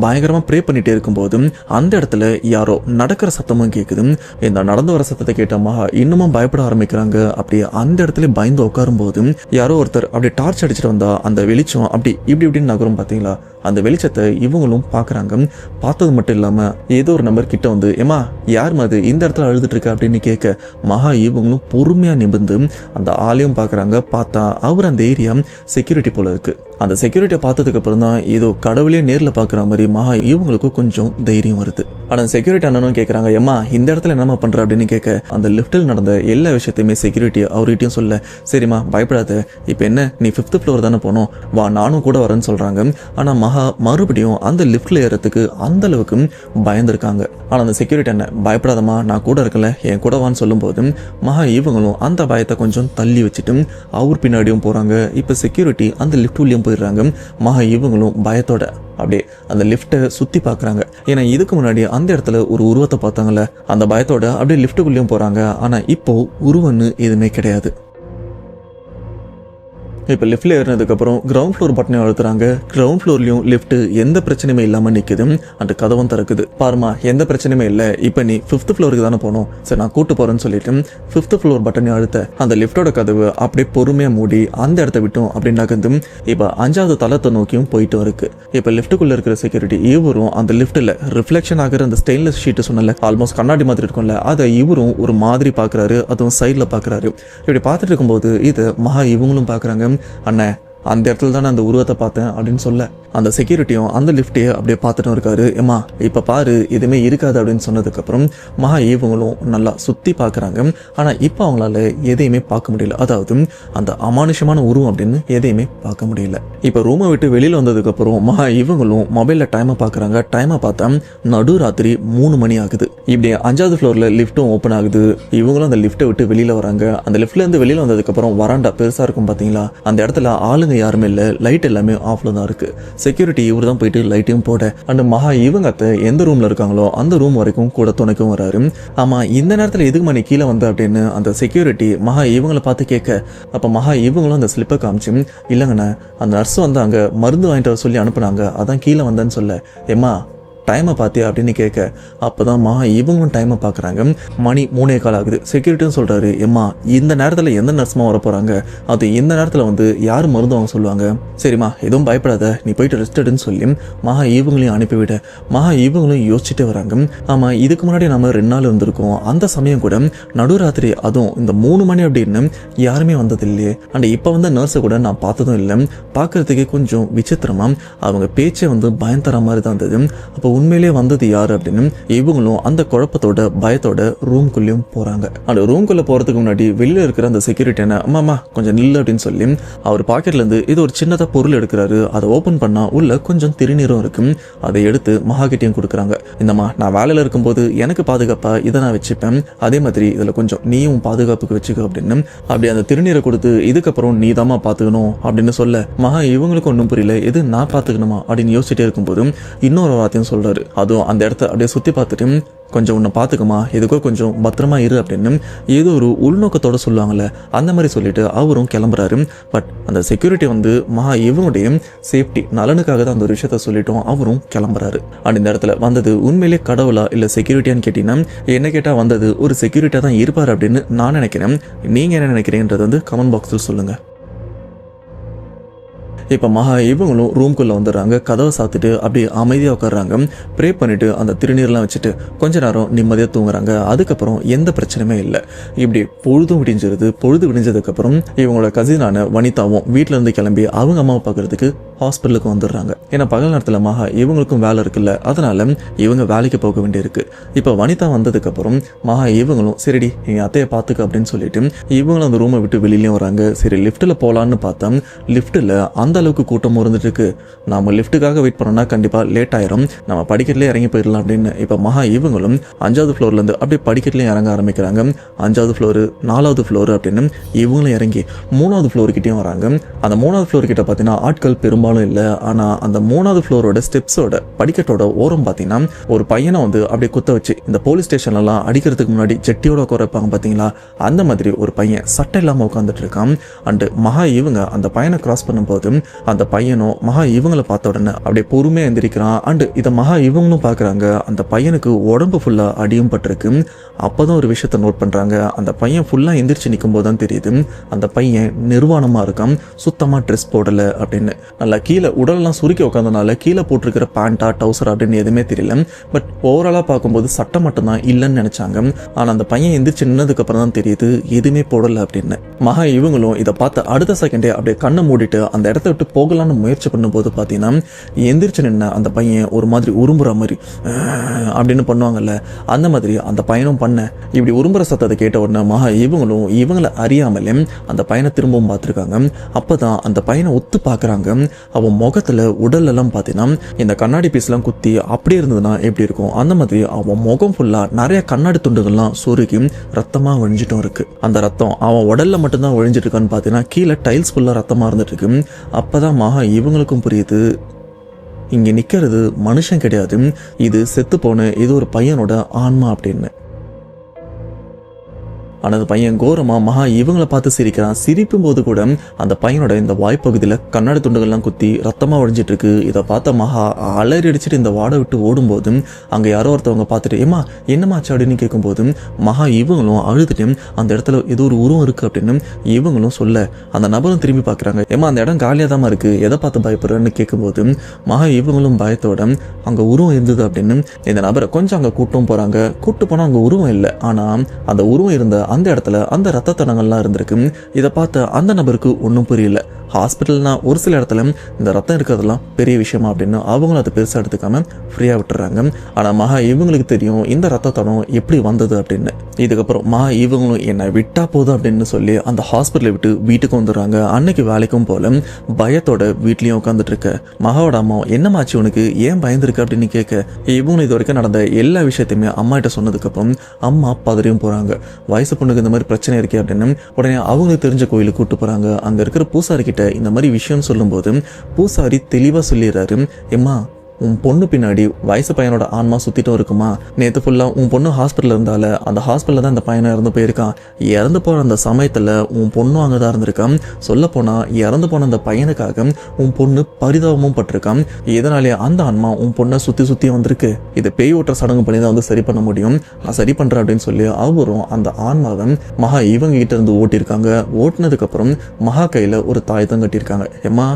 பயங்கரமா ப்ரே பண்ணிட்டே இருக்கும்போது அந்த இடத்துல யாரோ நடக்கிற சத்தமும் கேட்குது. இந்த நடந்து வர சத்தத்தை கேட்ட மகா இன்னமும் பயப்பட ஆரம்பிக்கிறாங்க. அப்படி அந்த இடத்துல பயந்து உட்காரும் போது யாரோ ஒருத்தர் அப்படி டார்ச் அடிச்சுட்டு வந்தா அந்த வெளிச்சம் அப்படி இப்படின்னு நகரும். பார்த்தீங்களா, அந்த வெளிச்சத்தை இவங்களும் பார்க்குறாங்க. பார்த்தது மட்டும் இல்லாமல் ஏதோ ஒரு நம்பர் கிட்ட வந்து, ஏமா யார் மாதிரி இந்த இடத்துல அழுதுட்டு இருக்க அப்படின்னு கேட்க மகா இவங்களும் பொறுமையாக நிமிர்ந்து அந்த ஆளையும் பார்க்குறாங்க. பார்த்தா அவர் அந்த ஏரியா செக்யூரிட்டி போல இருக்கு. அந்த செக்யூரிட்டியை பார்த்ததுக்கு அப்புறம் தான் ஏதோ கடவுளே நேரில் பார்க்குற மாதிரி மகா இவங்களுக்கும் கொஞ்சம் தைரியம் வருது. ஆனால் செக்யூரிட்டி அண்ணனும் கேட்குறாங்க, ஏமா இந்த இடத்துல என்னம்மா பண்ணுற அப்படின்னு கேட்க அந்த லிஃப்ட்டில் நடந்த எல்லா விஷயத்தையுமே செக்யூரிட்டி அவர்கிட்டையும் சொல்ல, சரிம்மா பயப்படாத, இப்போ என்ன நீ 5th ஃப்ளோர் தானே போனோம், வா நானும் கூட வரேன்னு சொல்கிறாங்க. ஆனால் மகா மறுபடியும் அந்த லிஃப்ட்ல ஏறதுக்கு அந்த அளவுக்கு பயந்துருக்காங்க. ஆனால் அந்த செக்யூரிட்டி என்ன, பயப்படாதம்மா நான் கூட இருக்கல, என் கூட வான்னு சொல்லும்போது மகா இவங்களும் அந்த பயத்தை கொஞ்சம் தள்ளி வச்சுட்டு அவர் பின்னாடியும் போகிறாங்க. இப்போ செக்யூரிட்டி அந்த லிஃப்ட் உள்ளேயும் போயிடுறாங்க. மகா இவங்களும் பயத்தோட அப்படியே அந்த லிஃப்ட்டை சுற்றி பார்க்குறாங்க. ஏன்னா இதுக்கு முன்னாடி அந்த இடத்துல ஒரு உருவத்தை பார்த்தாங்கல்ல, அந்த பயத்தோட அப்படியே லிஃப்ட்டுக்குள்ளேயும் போகிறாங்க. ஆனால் இப்போ உருவன்னு எதுவுமே கிடையாது. இப்போ லிஃப்ட்டில் ஏறினதுக்கப்புறம் கிரவுண்ட் ஃப்ளோர் பட்டனை அழுத்துறாங்க. கிரவுண்ட் ஃப்ளோர்லையும் லிஃப்ட் எந்த பிரச்சனையுமே இல்லாமல் நிற்குது. அந்த கதவும் திறக்குது. பாருமா எந்த பிரச்சனையுமே இல்லை, இப்போ நீ 5th ஃப்ளோருக்கு தானே போகணும், சரி நான் கூட்டு போகிறேன்னு சொல்லிட்டு 5th ஃப்ளோர் பட்டனை அழுத்த அந்த லிஃப்டோட கதவு அப்படியே பொறுமையாக மூடி அந்த இடத்த விட்டும் அப்படி நகர்ந்து இப்போ 5வது தளத்தை நோக்கியும் போயிட்டு இருக்கு. இப்போ லிஃப்ட்டுக்குள்ளே இருக்கிற செக்யூரிட்டி இவரும் அந்த லிஃப்ட்டில் ரிஃப்ளெக்ஷன் ஆகிற அந்த ஸ்டெயின்லெஸ் ஷீட்டு சொன்னல, ஆல்மோஸ்ட் கண்ணாடி மாதிரி இருக்கும்ல, அதை இவரும் ஒரு மாதிரி பார்க்குறாரு. அதுவும் சைடில் பார்க்குறாரு. இப்படி பார்த்துட்டு இருக்கும்போது இதை மகா இவங்களும் பார்க்குறாங்க. அண்ணே அந்த இடத்துல தான் நான் அந்த உருவத்தை பார்த்தேன் அப்படின்னு சொல்ல அந்த செக்யூரிட்டியும் அந்த லிஃப்ட்டையே அப்படியே பார்த்துட்டும் இருக்காரு. ஏமா இப்போ பாரு எதுவுமே இருக்காது அப்படின்னு சொன்னதுக்கப்புறம் மகா இவங்களும் நல்லா சுற்றி பார்க்குறாங்க. ஆனால் இப்போ அவங்களால எதையுமே பார்க்க முடியல. அதாவது அந்த அமானுஷமான உருவம் அப்படின்னு எதையுமே பார்க்க முடியல. இப்போ ரூமை விட்டு வெளியில் வந்ததுக்கப்புறம் மகா இவங்களும் மொபைலில் டைமை பார்க்குறாங்க. டைமை பார்த்தா நடுராத்திரி 3 மணி ஆகுது. இப்படி 5வது ஃப்ளோரில் லிஃப்ட்டும் ஓப்பன் ஆகுது. இவங்களும் அந்த லிஃப்ட்டை விட்டு வெளியில் வராங்க. அந்த லிஃப்ட்லேருந்து வெளியில் வந்ததுக்கப்புறம் வராண்டா பெருசாக இருக்கும் பார்த்தீங்களா, அந்த இடத்துல ஆளுங்க யாருமே இல்லை, லைட் எல்லாமே ஆஃப்ல தான் இருக்கு. செக்யூரிட்டி இவர் தான் போயிட்டு லைட்டையும் போட அந்த மகா இவங்க எந்த ரூம்ல இருக்காங்களோ அந்த ரூம் வரைக்கும் கூட துணைக்கும் வராரு. ஆமா இந்த நேரத்தில் எதுக்கு மணி கீழே வந்த அப்படின்னு அந்த செக்யூரிட்டி மகா இவங்களை பார்த்து கேட்க அப்ப மகா இவங்களும் அந்த ஸ்லிப்பை காமிச்சு, இல்லைங்கண்ணா அந்த நர்ஸ் வந்து அங்க மருந்து வாங்கிட்டு வர சொல்லி அனுப்புனாங்க, அதான் கீழே வந்தேன்னு சொல்ல, ஏமா டைமை பார்த்தியா அப்படின்னு கேட்க அப்போதான் மகா இவங்களும் டைமை பார்க்குறாங்க. மணி 3:15 ஆகுது. செக்யூரிட்டியும் சொல்கிறாரு, எம்மா இந்த நேரத்தில் எந்த நர்ஸுமா வர போகிறாங்க, அது இந்த நேரத்தில் வந்து யார் மருந்து அவங்க சொல்லுவாங்க, சரிம்மா எதுவும் பயப்படாத நீ போயிட்டு ரெஸ்ட் எடுன்னு சொல்லி மகா இவங்களையும் அனுப்பிவிட மகா இவங்களும் யோசிச்சுட்டு வராங்க. ஆமாம், இதுக்கு முன்னாடி நம்ம 2 நாள் இருந்திருக்கோம். அந்த சமயம் கூட நடுராத்திரி அதுவும் இந்த 3 மணி அப்படின்னு யாருமே வந்ததில்லையே. அண்ட் இப்போ வந்த நர்ஸை கூட நான் பார்த்ததும் இல்லை. பார்க்கறதுக்கே கொஞ்சம் விசித்திரமா அவங்க பேச்சே வந்து பயம் தர மாதிரி தான் இருந்தது. அப்போ உண்மையிலேயே வந்தது யார் அப்படின்னு இவங்களும் அந்த குழப்பத்தோட பயத்தோட ரூம்குள்ளேயும் போகிறாங்க. அந்த ரூம்குள்ளே போகிறதுக்கு முன்னாடி வெளியில் இருக்கிற அந்த செக்யூரிட்டியான அம்மா கொஞ்சம் நில்லு அப்படின்னு சொல்லி அவர் பாக்கெட்லேருந்து இது ஒரு சின்னதாக பொருள் எடுக்கிறாரு. அதை ஓப்பன் பண்ணால் உள்ள கொஞ்சம் திருநீரும் இருக்கும். அதை எடுத்து மகாகிட்டையும் கொடுக்குறாங்க. இந்தம்மா நான் வேலையில் இருக்கும்போது எனக்கு பாதுகாப்பாக இதை நான் வச்சுப்பேன், அதே மாதிரி இதில் கொஞ்சம் நீயும் பாதுகாப்புக்கு வச்சுக்க அப்படின்னு அப்படி அந்த திருநீரை கொடுத்து இதுக்கப்புறம் நீ தாம்மா பார்த்துக்கணும் அப்படின்னு சொல்ல மகா இவங்களுக்கு ஒன்றும் புரியல. எது நான் பார்த்துக்கணுமா அப்படின்னு யோசிச்சுட்டே இருக்கும்போது இன்னொரு வார்த்தையும் சொல்கிறாரு. அதுவும் அந்த இடத்த அப்படியே சுற்றி பார்த்துட்டு கொஞ்சம் உன்னை பார்த்துக்குமா, எதுக்கோ கொஞ்சம் பத்திரமா இரு அப்படின்னு ஏதோ ஒரு உள்நோக்கத்தோடு சொல்லுவாங்கள்ல, அந்த மாதிரி சொல்லிட்டு அவரும் கிளம்புறாரு. பட் அந்த செக்யூரிட்டி வந்து மகா இவனுடைய சேஃப்டி நலனுக்காக தான் அந்த ஒரு விஷயத்த சொல்லிட்டோம், அவரும் கிளம்புறாரு. அண்ட் இந்த இடத்துல வந்தது உண்மையிலே கடவுளா இல்லை செக்யூரிட்டியான்னு கேட்டீங்கன்னா என்ன கேட்டால் வந்தது ஒரு செக்யூரிட்டியாக தான் இருப்பார் அப்படின்னு நான் நினைக்கிறேன். நீங்கள் என்ன நினைக்கிறீங்கன்றது வந்து கமெண்ட் பாக்ஸில் சொல்லுங்கள். இப்போ மகா இவங்களும் ரூம்குள்ளே வந்துடுறாங்க. கதவை சாத்திட்டு அப்படியே அமைதியாக உட்காடுறாங்க. ப்ரே பண்ணிவிட்டு அந்த திருநீர்லாம் வச்சுட்டு கொஞ்ச நேரம் நிம்மதியாக தூங்குறாங்க. அதுக்கப்புறம் எந்த பிரச்சனையுமே இல்லை. இப்படி பொழுதும் விடிஞ்சிருது. பொழுது விடிஞ்சதுக்கப்புறம் இவங்களோட கசினான வனிதாவும் வீட்டிலேருந்து கிளம்பி அவங்க அம்மாவை பார்க்குறதுக்கு ஹாஸ்பிட்டலுக்கு வந்துடுறாங்க. ஏன்னா பகல் நேரத்தில் மகா இவங்களுக்கும் வேலை இருக்குல்ல, அதனால இவங்க வேலைக்கு போக வேண்டியிருக்கு. இப்போ வனிதா வந்ததுக்கப்புறம் மகா இவங்களும் சரிடி எங்கள் அத்தையை பார்த்துக்க அப்படின்னு சொல்லிட்டு இவங்களும் அந்த ரூமை விட்டு வெளியிலையும் வராங்க. சரி லிஃப்ட்டில் போகலான்னு பார்த்தா லிஃப்ட்டில் அந்த அளவுக்கு கூட்டமும் இருந்துட்டு இருக்கு. நம்ம லிஃப்ட்டுக்காக வெயிட் பண்ணோம்னா கண்டிப்பாக லேட் ஆயிரும், நம்ம படிக்கட்டிலே இறங்கி போயிடலாம் அப்படின்னு இப்போ மகா இவங்களும் 5வது ஃப்ளோர்லேருந்து அப்படியே படிக்கட்டிலையும் இறங்க ஆரம்பிக்கிறாங்க. 5வது ஃப்ளோரு 4வது ஃப்ளோரு அப்படின்னு இவங்களும் இறங்கி 3வது ஃப்ளோர்கிட்டையும் வராங்க. அந்த 3வது ஃப்ளோர் கிட்ட பார்த்தீங்கன்னா ஆட்கள் பெரும்பாலும் இல்லை. ஆனால் அந்த 3வது ஃப்ளோரோட ஸ்டெப்ஸோட படிக்கட்டோட ஓரம் பார்த்தீங்கன்னா ஒரு பையனை வந்து அப்படியே குத்த வச்சு இந்த போலீஸ் ஸ்டேஷன்லாம் அடிக்கிறதுக்கு முன்னாடி ஜெட்டியோட குறைப்பாங்க பார்த்தீங்களா, அந்த மாதிரி ஒரு பையன் சட்டை இல்லாமல் உட்காந்துட்டு இருக்கான். அண்டு மகா இவங்க அந்த பையனை கிராஸ் பண்ணும்போது அந்த பையனும் மகா இவங்களை பார்த்த உடனே அப்படியே பொறுமையாக எந்திரிக்கிறான். அண்டு இதை மகா இவங்களும் பார்க்குறாங்க. அந்த பையனுக்கு உடம்பு ஃபுல்லாக அடியும் பட்டிருக்கு. அப்போதான் ஒரு விஷயத்தை நோட் பண்ணுறாங்க. அந்த பையன் ஃபுல்லாக எந்திரிச்சு நிற்கும் போது தான் தெரியுது அந்த பையன் நிர்வாணமாக இருக்கான், சுத்தமாக ட்ரெஸ் போடலை அப்படின்னு. நல்லா கீழே உடலெல்லாம் சுருக்கி உட்காந்தனால கீழே போட்டிருக்கிற பேண்டா டவுசர் அப்படின்னு எதுவுமே தெரியல. பட் ஓவராலாக பார்க்கும்போது சட்டை மட்டும்தான் இல்லைன்னு நினச்சாங்க. ஆனால் அந்த பையன் எந்திரிச்சு நின்னதுக்கப்புறம் தான் தெரியுது எதுவுமே போடலை அப்படின்னு. மகா இவங்களும் இதை பார்த்து அடுத்த செகண்டே அப்படியே கண்ணை மூடிட்டு அந்த இடத்த விட்டு போகலான்னு முயற்சி பண்ணும்போது பார்த்தீங்கன்னா எந்திரிச்சு நின்ன அந்த பையன் ஒரு மாதிரி உரும்புற மாதிரி அப்படின்னு பண்ணுவாங்கல்ல, அந்த மாதிரி அந்த பையனும் பண்ண இப்படி உரும்புற சத்தத்தை கேட்ட உடனே மகா இவங்களும் இவங்களை அறியாமலே அந்த பையனை திரும்பவும் பார்த்துருக்காங்க. அப்போ தான் அந்த பையனை ஒத்து பார்க்குறாங்க. அவன் முகத்தில் உடல்லெல்லாம் பார்த்தீங்கன்னா இந்த கண்ணாடி பீஸ்லாம் குத்தி அப்படியே இருந்ததுன்னா எப்படி இருக்கும், அந்த மாதிரி அவன் முகம் ஃபுல்லாக நிறைய கண்ணாடி துண்டுகள்லாம் சொருகி ரத்தமாக ஒழிஞ்சிட்டும் இருக்கு. அந்த ரத்தம் அவன் உடல்ல மட்டும்தான் ஒழிஞ்சிட்டு இருக்கான்னு பார்த்தீங்கன்னா கீழே டைல்ஸ் ஃபுல்லாக ரத்தமாக இருந்துட்டு இருக்கு. அப்போதான் மகா இவங்களுக்கும் புரியுது இங்கே நிற்கிறது மனுஷன் கிடையாது, இது செத்து போன இது ஒரு பையனோட ஆன்மா அப்படின்னு. ஆனால் அந்த பையன் கோரமாக மகா இவங்களை பார்த்து சிரிக்கிறான். சிரிக்கும் போது கூட அந்த பையனோட இந்த வாய்ப்பகுதியில் கண்ணாடி துண்டுகள்லாம் குத்தி ரத்தமாக ஒழிஞ்சிட்டு இருக்கு. இதை பார்த்த மகா அலறி அடிச்சுட்டு இந்த வாடை விட்டு ஓடும்போது அங்கே யாரோ ஒருத்தவங்க பார்த்துட்டு ஏமா என்னமாச்சு அப்படின்னு கேட்கும்போது மகா இவங்களும் அழுதுட்டு அந்த இடத்துல ஏதோ ஒரு உருவம் இருக்குது அப்படின்னு இவங்களும் சொல்ல அந்த நபரும் திரும்பி பார்க்குறாங்க. ஏமா அந்த இடம் காலியாக தான் இருக்குது, எதை பார்த்து பயப்படுறேன்னு கேட்கும்போது மகா இவங்களும் பயத்தோட அங்கே உருவம் இருந்தது அப்படின்னு இந்த நபரை கொஞ்சம் அங்கே கூட்டும் போகிறாங்க. கூட்டு போனால் அங்கே உருவம் இல்லை, ஆனால் அந்த உருவம் இருந்த அந்த இடத்துல அந்த ரத்த தடங்கள்லாம் இருந்திருக்கு. இதை பார்த்த அந்த நபருக்கு ஒன்றும் புரியல. ஹாஸ்பிட்டல்னா ஒரு சில இடத்துல இந்த ரத்தம் இருக்கிறதெல்லாம் பெரிய விஷயமா அப்படின்னு அவங்களும் அதை பெருசாக எடுத்துக்காம ஃப்ரீயாக விட்டுறாங்க. ஆனால் மகா இவங்களுக்கு தெரியும் இந்த ரத்த தடம் எப்படி வந்தது அப்படின்னு. இதுக்கப்புறம் மகா இவங்களும் என்னை விட்டா போதும் அப்படின்னு சொல்லி அந்த ஹாஸ்பிட்டலை விட்டு வீட்டுக்கு வந்துடுறாங்க. அன்னைக்கு வேலைக்கும் போல பயத்தோட வீட்லேயும் உட்காந்துட்டு இருக்க மகாவோட அம்மா என்னமாச்சு உனக்கு, ஏன் பயந்துருக்கு அப்படின்னு கேட்க இவங்களும் இது வரைக்கும் நடந்த எல்லா விஷயத்தையுமே அம்மா கிட்ட சொன்னதுக்கப்புறம் அம்மா பதறியும் போகிறாங்க. வயசு பொண்ணுக்கு இந்த மாதிரி பிரச்சனை இருக்கே அப்படின்னு உடனே அவங்களுக்கு தெரிஞ்ச கோயிலுக்கு கூப்பிட்டு போகிறாங்க. அங்கே இருக்கிற பூசாரி கிட்ட இந்த மாதிரி விஷயம்னு சொல்லும்போது பூசாரி தெளிவாக சொல்லிடுறாரு, எம்மா உன் பொண்ணு பின்னாடி வயசு பையனோட ஆன்மா சுத்திட்டும் இருக்குமா, நேற்று ஃபுல்லா உன் பொண்ணு ஹாஸ்பிட்டல் இருந்தால அந்த ஹாஸ்பிட்டல்ல தான் இந்த பையனை இறந்து போயிருக்கான், இறந்து போற அந்த சமயத்துல உன் பொண்ணும் அங்கதான் இருந்திருக்கான், சொல்ல போனா இறந்து போன அந்த பையனுக்காக உன் பொண்ணு பரிதாபமும் பட்டிருக்கான், இதனாலே அந்த ஆன்மா உன் பொண்ணை சுத்தி வந்திருக்கு, இதை பேய் ஓட்டுற சடங்கு பண்ணி தான் வந்து சரி பண்ண முடியும், நான் சரி பண்றேன் அப்படின்னு சொல்லி அவரும் அந்த ஆன்மாவை மகா இவங்க கிட்ட இருந்து ஓட்டியிருக்காங்க. ஓட்டினதுக்கு அப்புறம் மகா கையில ஒரு தாயத்தம் கட்டியிருக்காங்க. ஏமா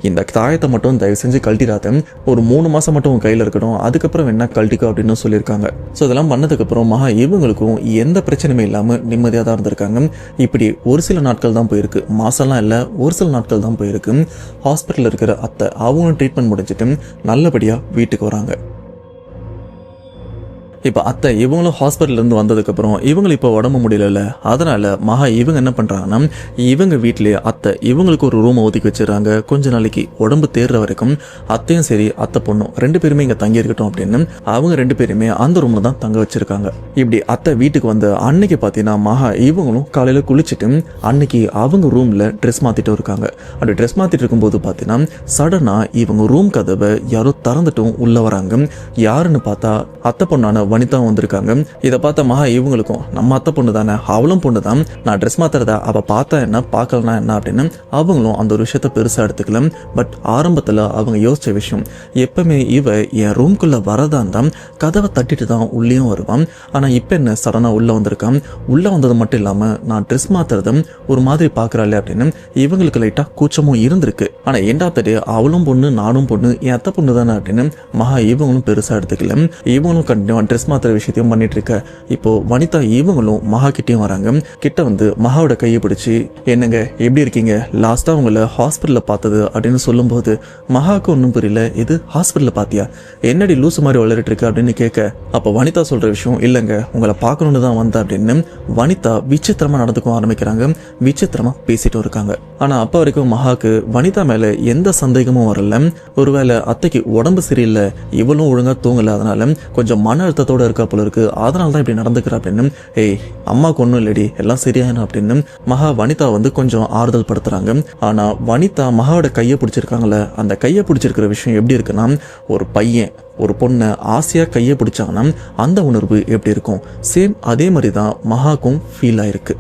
இந்த தாயத்தை மட்டும் தயவு செஞ்சு கழட்டிடாத, ஒரு 3 மாசம் மட்டும் உன் கையில இருக்கட்டும், அதுக்கப்புறம் என்ன கழட்டிக்கோ அப்படின்னு சொல்லியிருக்காங்க. ஸோ இதெல்லாம் பண்ணதுக்கு அப்புறம் மகா இவங்களுக்கும் எந்த பிரச்சனையுமே இல்லாம நிம்மதியாக தான் இருந்திருக்காங்க. இப்படி ஒரு சில நாட்கள் தான் போயிருக்கு, மாசம்லாம் இல்லை, ஒரு சில நாட்கள் தான் போயிருக்கு. ஹாஸ்பிட்டல் இருக்கிற அத்தை அவங்களும் ட்ரீட்மெண்ட் முடிஞ்சிட்டு நல்லபடியா வீட்டுக்கு வராங்க. இப்போ அத்தை இவங்களும் ஹாஸ்பிட்டல்லேருந்து வந்ததுக்கப்புறம் இவங்களுக்கு இப்போ உடம்பு முடியல, அதனால் மகா இவங்க என்ன பண்ணுறாங்கன்னா இவங்க வீட்டிலே அத்தை இவங்களுக்கு ஒரு ரூமை ஒதுக்கி வச்சுருக்காங்க. கொஞ்ச நாளைக்கு உடம்பு தேர்ற வரைக்கும் அத்தையும் சரி அத்தை பொண்ணும் 2 பேருமே இங்கே தங்கி இருக்கட்டும் அப்படின்னு அவங்க 2 பேருமே அந்த ரூமில் தான் தங்க வச்சுருக்காங்க. இப்படி அத்தை வீட்டுக்கு வந்த அன்னைக்கு பார்த்தீங்கன்னா மகா இவங்களும் காலையில் குளிச்சுட்டு அன்னைக்கு அவங்க ரூமில் ட்ரெஸ் மாற்றிட்டு இருக்காங்க. அப்படி ட்ரெஸ் மாற்றிட்டு இருக்கும்போது பார்த்தீங்கன்னா சடனாக இவங்க ரூம் கதவை யாரோ திறந்துட்டும் உள்ளே வராங்க. யாருன்னு பார்த்தா அத்தை பொண்ணான வனிதா வந்திருக்காங்க. இதை பார்த்த மகா இவங்களுக்கும் நம்ம அத்தை பொண்ணு தானே, அவளும் பொண்ணு தான், நான் ட்ரெஸ் மாத்துறதா அவள் பார்த்தா என்ன பார்க்கலனா என்ன அப்படின்னு அவங்களும் அந்த ஒரு விஷயத்த பெருசாக எடுத்துக்கல. பட் ஆரம்பத்தில் அவங்க யோசிச்ச விஷயம், எப்பவுமே இவ என் ரூம்குள்ளே வரதா இருந்தால் கதவை தட்டிட்டு தான் உள்ளேயும் வருவான், ஆனால் இப்போ என்ன சடனாக உள்ளே வந்திருக்கான், உள்ளே வந்தது மட்டும் இல்லாமல் நான் ட்ரெஸ் மாத்துறதும் ஒரு மாதிரி பார்க்குறாளே அப்படின்னு இவங்களுக்கு லைட்டாக கூச்சமும் இருந்திருக்கு. ஆனால் எண்டாத்தடே அவளும் பொண்ணு நானும் பொண்ணு என் அத்தை பொண்ணு தானே அப்படின்னு மகா இவங்களும் பெருசாக எடுத்துக்கல. இவங்களும் கண்டிப்பாக ட்ரெஸ் மாத்திர விஷயத்தையும் பண்ணிட்டு இருக்க. இப்போ வனிதா இவங்களும் மகா கிட்டையும் வராங்க. கிட்ட வந்து மகாவோட கையை பிடிச்சி என்னங்க எப்படி இருக்கீங்க, லாஸ்டா உங்களை ஹாஸ்பிட்டல்ல பார்த்தது அப்படின்னு சொல்லும்போது மகாவுக்கு ஒன்றும் புரியல. இது ஹாஸ்பிட்டல்ல பாத்தியா, என்னடி லூசு மாதிரி வளரிட்டு இருக்கு அப்படின்னு கேட்க, அப்போ வனிதா சொல்ற விஷயம் இல்லைங்க உங்களை பார்க்கணும்னு தான் வந்தேன் அப்படின்னு வனிதா விசித்திரமா நடந்துக்கும் ஆரம்பிக்கிறாங்க. விசித்திரமா பேசிட்டும் இருக்காங்க. ஆனா அப்ப வரைக்கும் மகாக்கு வனிதா மேல எந்த சந்தேகமும் வரல. ஒருவேளை அத்தைக்கு உடம்பு சரியில்லை, இவளும் ஒழுங்கா தூங்கல, அதனால கொஞ்சம் மன அழுத்தத்தோட இருக்கா போல இருக்கு, அதனால தான் இப்படி நடந்துக்கிறா அப்படின்னு, ஏய் அம்மாவுக்கு ஒன்றும் இல்லடி எல்லாம் சரியாயிடும் அப்படின்னு மகா வனிதா வந்து கொஞ்சம் ஆறுதல் படுத்துறாங்க. ஆனா வனிதா மகாவோட கையை பிடிச்சிருக்காங்கள, அந்த கையை பிடிச்சிருக்கிற விஷயம் எப்படி இருக்குன்னா, ஒரு பையன் ஒரு பொண்ணை ஆசையா கையை பிடிச்சாங்கன்னா அந்த உணர்வு எப்படி இருக்கும், சேம் அதே மாதிரி தான் மகாக்கும் ஃபீல் ஆயிருக்கு.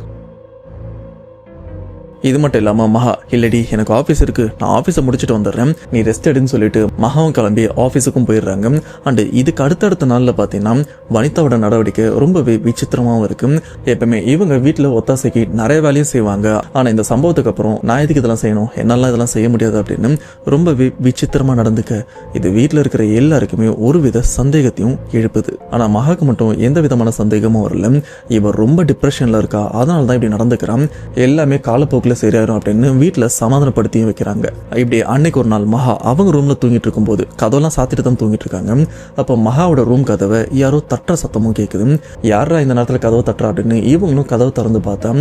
இது மட்டும் இல்லாமல் மகா இல்லடி எனக்கு ஆஃபீஸ் இருக்கு, நான் ஆஃபீஸை முடிச்சுட்டு வந்துடுறேன், நீ ரெஸ்ட் எடுன்னு சொல்லிட்டு மகாவும் கிளம்பி ஆஃபீஸுக்கும் போயிடுறாங்க. அண்டு இதுக்கு அடுத்தடுத்த நாளில் பார்த்தீங்கன்னா வனிதாவோட நடவடிக்கை ரொம்பவே விசித்திரமாகவும் இருக்கு. எப்பவுமே இவங்க வீட்டில் ஒத்தாசைக்கு நிறைய வேலையும் செய்வாங்க. ஆனால் இந்த சம்பவத்துக்கு அப்புறம் நான் எதுக்கு இதெல்லாம் செய்யணும், என்னால இதெல்லாம் செய்ய முடியாது அப்படின்னு ரொம்பவே விசித்திரமாக நடந்துக்க இது வீட்டில் இருக்கிற எல்லாருக்குமே ஒருவித சந்தேகத்தையும் எழுப்புது. ஆனால் மகாக்கு மட்டும் எந்த விதமான சந்தேகமும் வரல. இவர் ரொம்ப டிப்ரெஷனில் இருக்கா, அதனால தான் இப்படி நடந்துக்கிறான், எல்லாமே காலப்போக்கில் சரியாயிரும் அப்படின்னு வீட்டில் சமாதானப்படுத்தியும் வைக்கிறாங்க. இப்படி அன்னைக்கு ஒரு நாள் மகா அவங்க ரூம்ல தூங்கிட்டு இருக்கும்போது கதவெல்லாம் சாத்திட்டு தான் தூங்கிட்டு இருக்காங்க. அப்போ மகாவோட ரூம் கதவை யாரோ தட்டுற சத்தமும் கேட்குது. யாரா இந்த நேரத்தில் கதவை தட்டுறா அப்படின்னு இவங்களும் கதவை திறந்து பார்த்தா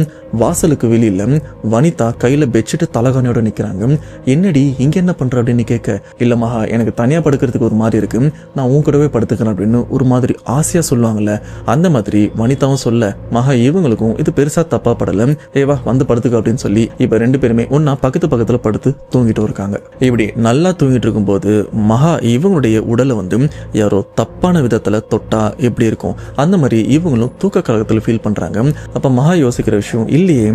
வாசலுக்கு வெளியில வனிதா கையில பெட்ஷீட் தலகாணியோட நிக்கிறாங்க. என்னடி இங்க என்ன பண்ற அப்படின்னு கேட்க, இல்ல மகா எனக்கு தனியா படுக்கிறதுக்கு ஒரு மாதிரி இருக்கு, நான் உன் கூடவே படுத்துக்கிறேன் அப்படின்னு ஒரு மாதிரி ஆசையா சொல்லுவாங்கல்ல, அந்த மாதிரி வனிதாவும் சொல்ல மகா இவங்களுக்கும் இது பெருசா தப்பா படல. ஏவா வந்து படுத்துக்க அப்படின்னு சொல்லி இப்ப 2 பேருமே ஒன்னா பக்கத்துல படுத்து தூங்கிட்டு இருக்காங்க. இப்படி நல்லா தூங்கிட்டு இருக்கும்போது மகா இவங்களுடைய உடலை வந்து யாரோ தப்பான விதத்துல தொட்டா எப்படி இருக்கும், அந்த மாதிரி இவங்களும் தூக்க கலகத்துல ஃபீல் பண்றாங்க. அப்ப மகா யோசிக்கிற விஷயம், இல்லையே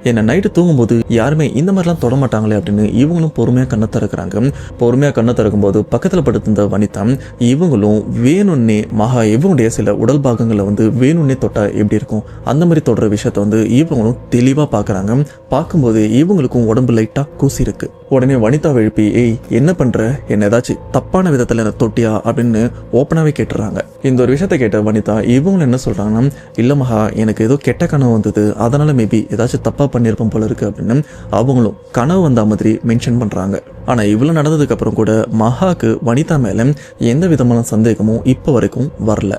என்னை நைட்டு தூங்கும்போது யாருமே இந்த மாதிரிலாம் தொட மாட்டாங்களே அப்படின்னு இவங்களும் பொறுமையாக கண்ணை திறக்கிறாங்க. பொறுமையாக கண்ணை திறக்கும்போது பக்கத்தில் படுத்திருந்த வனிதா இவங்களும் வேணும்னே மகா இவங்களுடைய சில உடல் பாகங்களை வந்து வேணும்னே தொட்டா எப்படி இருக்கும், அந்த மாதிரி தொடர விஷயத்த வந்து இவங்களும் தெளிவாக பார்க்குறாங்க. பார்க்கும்போது இவங்களுக்கும் உடம்பு லைட்டாக கூசி இருக்கு. உடனே வனிதா எழுப்பி, ஏய் என்ன பண்ற, என்ன ஏதாச்சும் தப்பான விதத்தில் என்ன தொட்டியா அப்படின்னு ஓப்பனாகவே கேட்டுறாங்க. இந்த ஒரு விஷயத்த கேட்ட வனிதா இவங்களும் என்ன சொல்றாங்கன்னா, இல்ல மகா எனக்கு ஏதோ கெட்ட கனவு வந்தது, அதனால மேபி ஏதாச்சும் தப்பா பண்ணியிருப்போம் போல இருக்கு அப்படின்னு அவங்களும் கனவு வந்த மாதிரி மென்ஷன் பண்றாங்க. ஆனா இவ்வளவு நடந்ததுக்கு அப்புறம் கூட மகாக்கு வனிதா மேல எந்த விதமான சந்தேகமும் இப்ப வரைக்கும் வரல.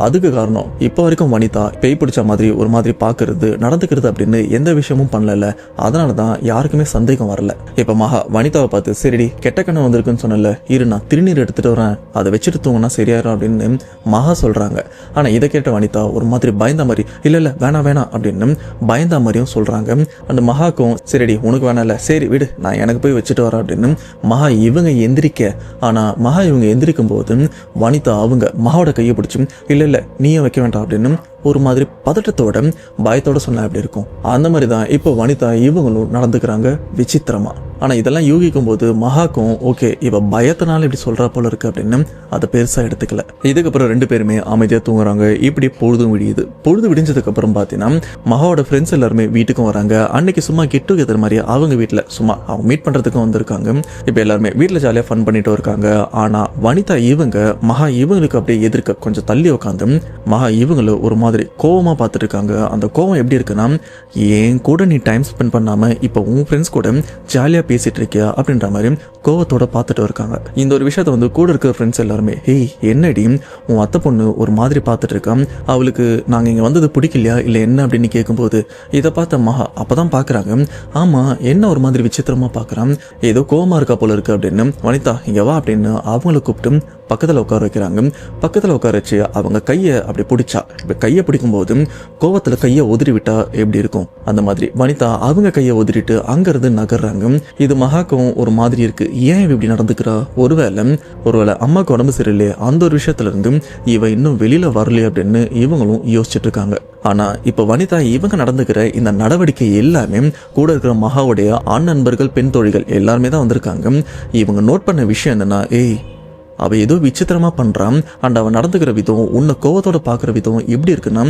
அதுக்கு காரணம் இப்போ வரைக்கும் வனிதா பேய் பிடிச்ச மாதிரி ஒரு மாதிரி பாக்குறது நடந்துக்கிறது அப்படின்னு எந்த விஷயமும் பண்ணல. அதனாலதான் யாருக்குமே சந்தேகம் வரல. இப்ப மகா வனிதாவை பார்த்து சரிடி கெட்ட கண்ணு வந்திருக்குன்னு சொன்னல, இரு நான் திருநீர் எடுத்துட்டு வரேன், அதை வச்சுட்டு தூங்கினா சரியாயிரும் அப்படின்னு மகா சொல்றாங்க. ஆனா இதை கேட்ட வனிதா ஒரு மாதிரி பயந்த மாதிரி இல்ல வேணாம் வேணாம் அப்படின்னு பயந்த மாதிரியும் சொல்றாங்க. அந்த மகாக்கும் சரிடி உனக்கு வேணாம்ல, சரி விடு நான் எனக்கு போய் வச்சுட்டு வரேன் அப்படின்னு மகா இவங்க எந்திரிக்க. ஆனா மகா இவங்க எந்திரிக்கும் போது வனிதா அவங்க மகாவோட கையை பிடிச்சும் இல்ல நீயே வைக்க வேண்டாம் அப்படின்னு ஒரு மாதிரி பதட்டத்தோட பயத்தோட சொன்னா எப்படி இருக்கும். அந்த மாதிரி தான் இப்போ வனிதா இவங்களும் நடந்துக்கிறாங்க விசித்திரமா. ஆனா இதெல்லாம் யூகிக்கும் போது மகாக்கும் ஓகே இவ பயத்தினால இப்படி சொல்றா போல இருக்கு அப்படின்னு அதை பெருசா எடுத்துக்கல. இதுக்கப்புறம் 2 பேருமே அமைதியா தூங்குறாங்க. இப்படி பொழுதும் விடியுது. பொழுது விடிஞ்சதுக்கு அப்புறம் பாத்தீங்கன்னா மகாவோட ஃப்ரெண்ட்ஸ் எல்லாருமே வீட்டுக்கும் வராங்க. அன்னைக்கு சும்மா கெட் டுகெதர் மாதிரி அவங்க வீட்டுல சும்மா அவங்க மீட் பண்றதுக்கும் வந்திருக்காங்க. இப்ப எல்லாருமே வீட்டுல ஜாலியா ஃபன் பண்ணிட்டு இருக்காங்க. ஆனா வனிதா இவங்க மகா இவங்களுக்கு அப்படியே எதிர்க்க கொஞ்சம் தள்ளி உட்காந்து மகா இவங்கள ஒரு மாதிரி கோவமா பார்த்துட்டு இருக்காங்க. அந்த கோவம் எப்படி இருக்குன்னா, ஏன் கூட நீ டைம் ஸ்பெண்ட் பண்ணாம இப்போ உன் ஃப்ரெண்ட்ஸ் கூட ஜாலியா பேசிட்டு இருக்கியா அப்படின்ற மாதிரி கோவத்தோட பார்த்துட்டு இருக்காங்க. இந்த ஒரு விஷயத்த கூட இருக்கிற ஃப்ரெண்ட்ஸ் எல்லாருமே ஹேய் என்னடி உன் அத்தை பொண்ணு ஒரு மாதிரி பார்த்துட்டு இருக்கான், அவளுக்கு நாங்க இங்க வந்தது பிடிக்கலையா இல்ல என்ன அப்படின்னு கேட்கும்போது இதை பார்த்த மகா அப்பதான் பாக்குறாங்க. ஆமா என்ன ஒரு மாதிரி விசித்திரமா பாக்குறான், ஏதோ கோவமா இருக்கா போல இருக்கு அப்படின்னு வனிதா இங்க வா அப்படின்னு அவங்கள கூப்பிட்டு பக்கத்துல உட்கார வைக்கிறாங்க. பக்கத்துல உட்கார வச்சு அவங்க கையை அப்படி பிடிச்சா இப்ப கையை பிடிக்கும் போது கோவத்துல கையை உதிரி விட்டா எப்படி இருக்கும் அந்த மாதிரி வனிதா அவங்க கையை உதிரிட்டு அங்க இருந்து நகர்றாங்க. இது மகாக்கும் ஒரு மாதிரி இருக்கு. ஏன் இப்படி நடந்துக்கிறா, ஒருவேளை அம்மாக்கு உடம்பு சரியில்லையே அந்த ஒரு விஷயத்துல இருந்து இவ இன்னும் வெளியில வரலையே அப்படின்னு இவங்களும் யோசிச்சுட்டு இருக்காங்க. ஆனா இப்ப வனிதா இவங்க நடந்துக்கிற இந்த நடவடிக்கை எல்லாமே கூட இருக்கிற மகாவுடைய ஆண் நண்பர்கள் பெண் தோழிகள் எல்லாருமே தான் வந்திருக்காங்க. இவங்க நோட் பண்ண விஷயம் என்னன்னா ஏய் அவ ஏதோ விசித்திரமா பண்றான் அண்ட் அவன் நடந்துக்கிற விதம் உன்னை கோவத்தோட பாக்குற விதம் எப்படி இருக்குன்னா